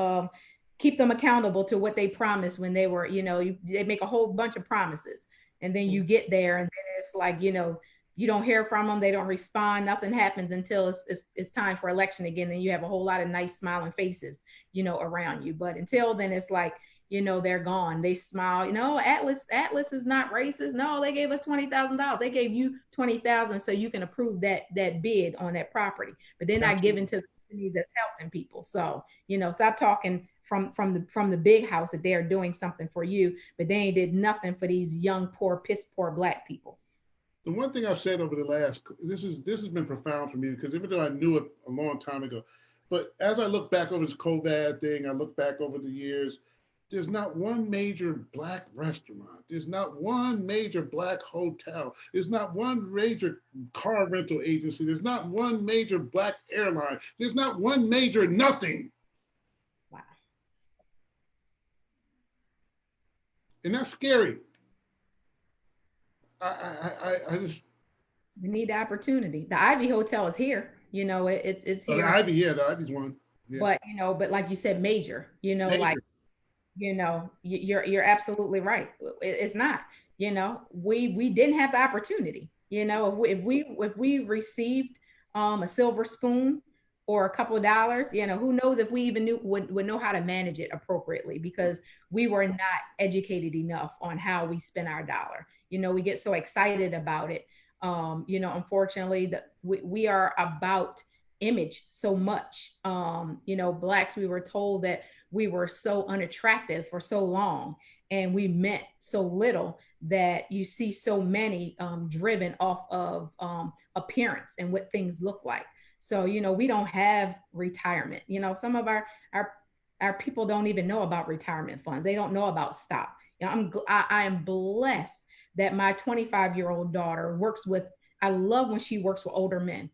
keep them accountable to what they promised when they were, they make a whole bunch of promises and then you get there and then it's like, you don't hear from them, they don't respond, nothing happens until it's time for election again. Then you have a whole lot of nice smiling faces, around you. But until then it's like, they're gone. They smile, Atlas is not racist. No, they gave us $20,000. They gave you 20,000 so you can approve that bid on that property. But they're not giving to the companies that's helping people. So, stop talking from the big house that they are doing something for you, but they ain't did nothing for these young, poor, piss poor Black people. The one thing I've said over the last, this has been profound for me because even though I knew it a long time ago, but as I look back over this COVID thing, I look back over the years, there's not one major Black restaurant. There's not one major Black hotel. There's not one major car rental agency. There's not one major Black airline. There's not one major nothing. Wow. And that's scary. I just. We need the opportunity. The Ivy Hotel is here. It's here. The Ivy, yeah, the Ivy's one. Yeah. But like you said, major. Major. Like you're absolutely right. It's not. We didn't have the opportunity. If we received a silver spoon or a couple of dollars, who knows if we even would know how to manage it appropriately because we were not educated enough on how we spend our dollar. We get so excited about it. Unfortunately, that we are about image so much. Blacks, we were told that we were so unattractive for so long and we meant so little that you see so many driven off of appearance and what things look like. So, we don't have retirement. Some of our people don't even know about retirement funds. They don't know about stock. I am blessed that my 25-year-old daughter works with, I love when she works with older men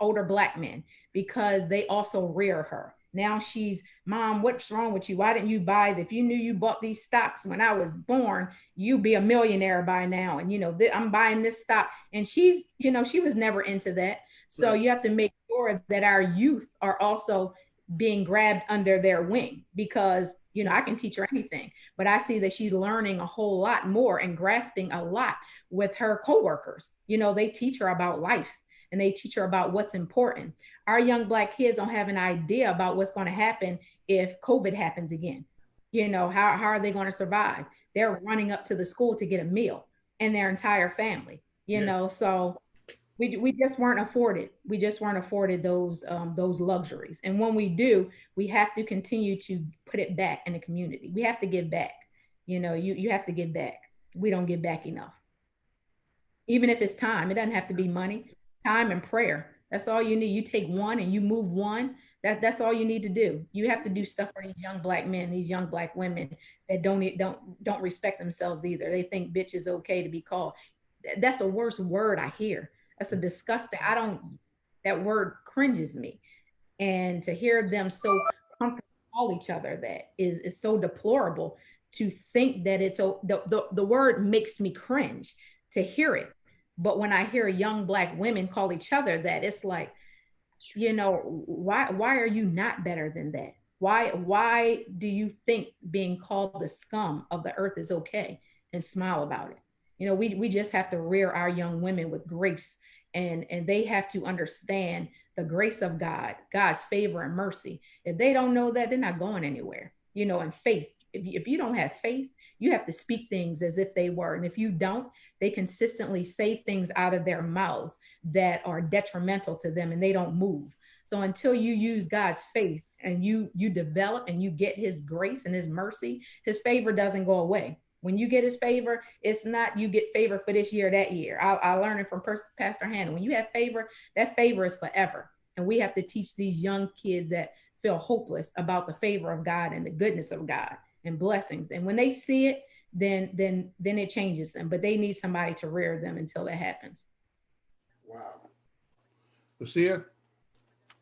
older Black men, because they also rear her. Now she's, Mom, what's wrong with you? Why didn't you buy it? If you knew you bought these stocks when I was born, you'd be a millionaire by now. And, I'm buying this stock. And she's, she was never into that. So you have to make sure that our youth are also being grabbed under their wing because, I can teach her anything, but I see that she's learning a whole lot more and grasping a lot with her coworkers. They teach her about life and they teach her about what's important. Our young Black kids don't have an idea about what's going to happen if COVID happens again. How are they going to survive? They're running up to the school to get a meal and their entire family, so we just weren't afforded. We just weren't afforded those luxuries. And when we do, we have to continue to put it back in the community. We have to give back. You have to give back. We don't give back enough. Even if it's time, it doesn't have to be money, time and prayer. That's all you need. You take one and you move one. That's all you need to do. You have to do stuff for these young Black men, these young Black women that don't respect themselves either. They think bitch is okay to be called. That's the worst word I hear. That's a disgusting. That word cringes me. And to hear them so comfortable call each other that is so deplorable to think that it's so, the word makes me cringe to hear it. But when I hear young Black women call each other that, it's like, why are you not better than that? Why do you think being called the scum of the earth is okay and smile about it? We just have to rear our young women with grace and they have to understand the grace of God, God's favor and mercy. If they don't know that, they're not going anywhere. You know, and faith. If you don't have faith, you have to speak things as if they were. And if you don't, they consistently say things out of their mouths that are detrimental to them and they don't move. So until you use God's faith and you develop and you get his grace and his mercy, his favor doesn't go away. When you get his favor, it's not you get favor for this year, that year. I learned it from Pastor Hannah. When you have favor, that favor is forever. And we have to teach these young kids that feel hopeless about the favor of God and the goodness of God and blessings. And when they see it, then it changes them. But they need somebody to rear them until that happens. Wow. Lucia?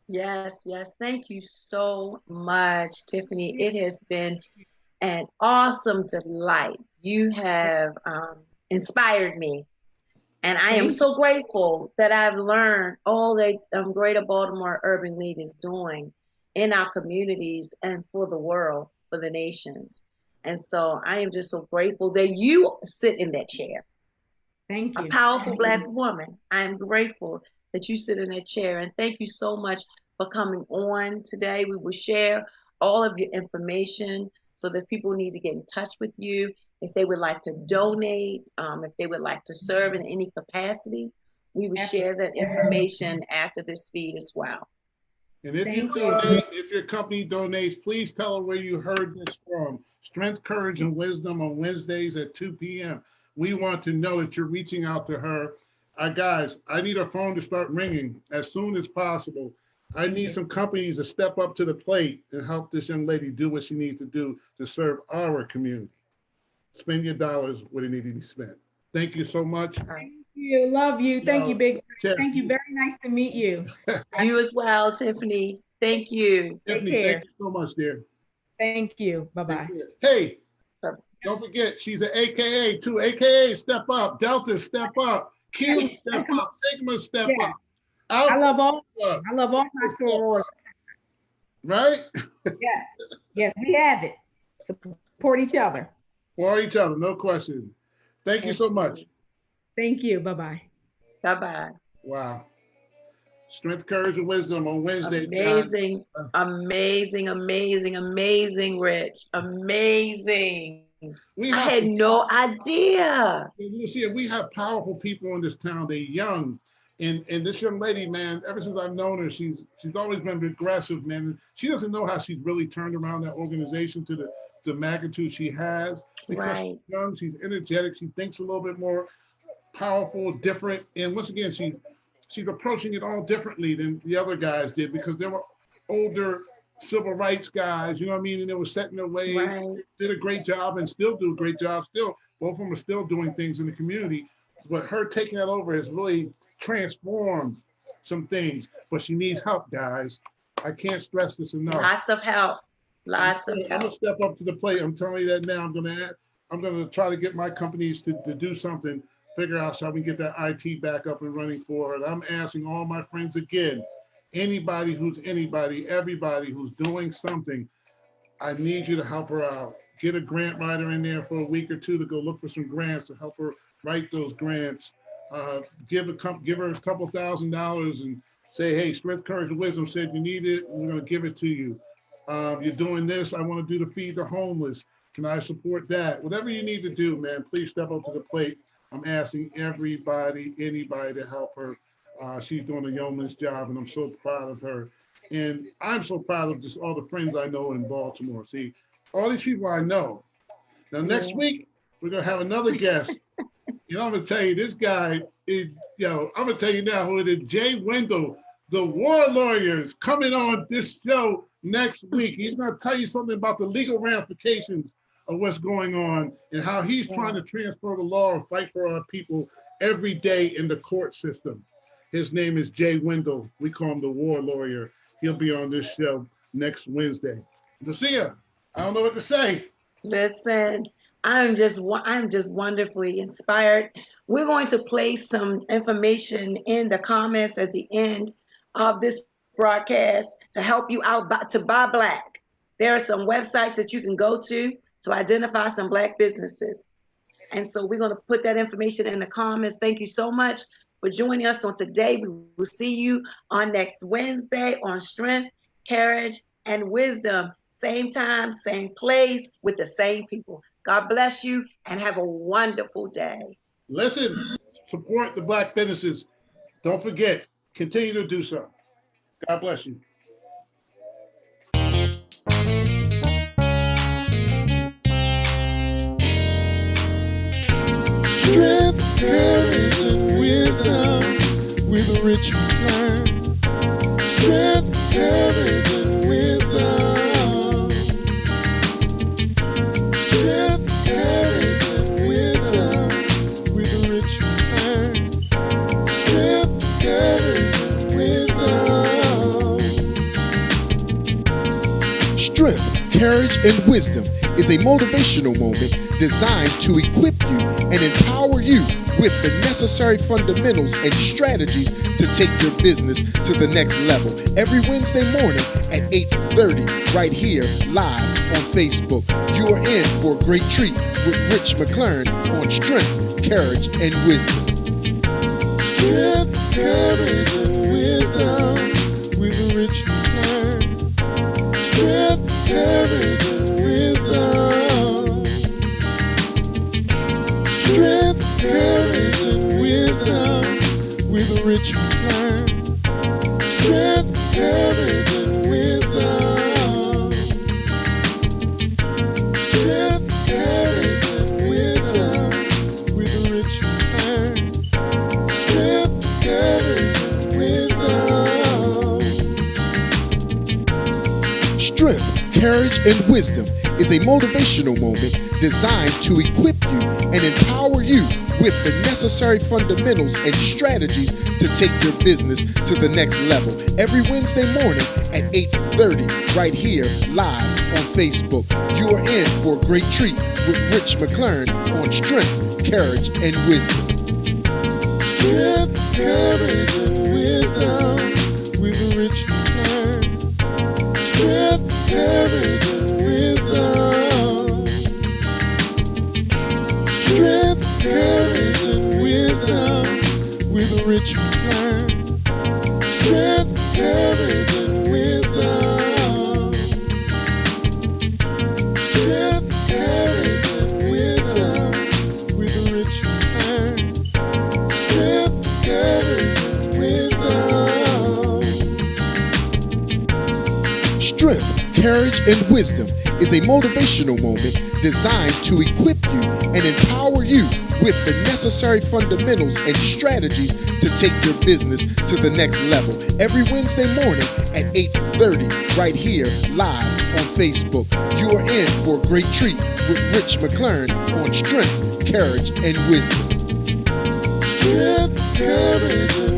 Yes. Thank you so much, Tiffany. It has been an awesome delight. You have inspired me. And I am so grateful that I've learned all that Greater Baltimore Urban League is doing in our communities and for the world, for the nations. And so I am just so grateful that you sit in that chair. Thank you. A powerful Black woman. I am grateful that you sit in that chair. And thank you so much for coming on today. We will share all of your information so that people need to get in touch with you. If they would like to donate, if they would like to serve in any capacity, we will share that information after this feed as well. And if you donate, if your company donates, please tell them where you heard this from. Strength, Courage, and Wisdom on Wednesdays at 2 p.m. We want to know that you're reaching out to her. Guys, I need her phone to start ringing as soon as possible. I need some companies to step up to the plate and help this young lady do what she needs to do to serve our community. Spend your dollars where they need to be spent. Thank you so much. Thank you. Love you. Thank you, Big. Thank you. Very nice to meet you. You as well, Tiffany. Thank you. Tiffany, thank you so much, dear. Thank you. Bye-bye. Hey, don't forget, she's an AKA too. AKA, step up. Delta, step up. Q, step up. Sigma, step up. Alpha, I love all my sororities. Right? Yes, we have it. Support each other. For each other, no question. Thank you so much. Thank you. Bye-bye. Bye-bye. Wow. Strength, Courage, and Wisdom on Wednesday. Amazing, amazing, Rich. Amazing. I had no idea. You see, we have powerful people in this town. They're young. And this young lady, man, ever since I've known her, she's always been aggressive, man. She doesn't know how she's really turned around that organization to the magnitude she has. Because she's young, she's energetic, she thinks a little bit more powerful, different. And once again, she's approaching it all differently than the other guys did, because they were older civil rights guys, you know what I mean? And they were set in their ways, did a great job and still do a great job still. Both of them are still doing things in the community. But her taking that over has really transformed some things. But she needs help, guys. I can't stress this enough. Lots of help. I'm gonna step up to the plate. I'm telling you that now. I'm gonna try to get my companies to do something, figure out how we can get that IT back up and running for her. And I'm asking all my friends again, everybody who's doing something, I need you to help her out. Get a grant writer in there for a week or two to go look for some grants to help her write those grants. Give her a couple $1,000s and say, hey, Strength, Courage, and Wisdom said you need it. We're gonna give it to you. You're doing this. I want to do to feed the homeless. Can I support that? Whatever you need to do, man, please step up to the plate. I'm asking anybody to help her. She's doing a yeoman's job, and I'm so proud of her. And I'm so proud of just all the friends I know in Baltimore. See, all these people I know. Now, next week, we're going to have another guest. You know, I'm going to tell you, this guy is, I'm going to tell you now who it is, Jay Wendell, the war lawyer, is coming on this show next week. He's going to tell you something about the legal ramifications of what's going on and how he's trying to transfer the law and fight for our people every day in the court system. His name is Jay Wendell. We call him the war lawyer. He'll be on this show next Wednesday. Lucia, I don't know what to say. Listen, I'm just wonderfully inspired. We're going to place some information in the comments at the end of this broadcast to help you out to buy Black. There are some websites that you can go to identify some Black businesses. And so we're going to put that information in the comments. Thank you so much for joining us on today. We will see you on next Wednesday on Strength, Courage, and Wisdom. Same time, same place, with the same people. God bless you and have a wonderful day. Listen, support the Black businesses. Don't forget, continue to do so. God bless you. Strength, courage, and wisdom with a rich plan. Strength, courage, and wisdom. Strength, courage, and wisdom with a rich plan. Strength, courage, and wisdom. Strength, courage, and wisdom is a motivational moment designed to equip you and empower you with the necessary fundamentals and strategies to take your business to the next level. Every Wednesday morning at 8:30, right here, live on Facebook. You are in for a great treat with Rich McClern on Strength, Courage, and Wisdom. Strength, courage, and wisdom with a Rich McClern. Strength, courage, and wisdom. Strength, courage, and wisdom with a rich plan. Strength, courage, and wisdom. Strength, courage, and wisdom with a rich plan. Strength, courage, and wisdom. Strength, courage, and wisdom is a motivational moment designed to equip you and empower you with the necessary fundamentals and strategies to take your business to the next level. Every Wednesday morning at 8:30, right here, live on Facebook. You are in for a great treat with Rich McClern on Strength, Courage, and Wisdom. Strength, courage, and wisdom with a Rich McClern. Strength, courage, and wisdom. Strength, courage, and wisdom with a rich plan. Strength, courage, and wisdom. Strength, courage, and wisdom with a rich plan. Strength, courage, and wisdom. Strength, courage, and wisdom is a motivational moment designed to equip you and empower you with the necessary fundamentals and strategies to take your business to the next level. Every Wednesday morning at 8:30, right here, live on Facebook. You are in for a great treat with Rich McClern on Strength, Courage, and Wisdom. Strength, courage, and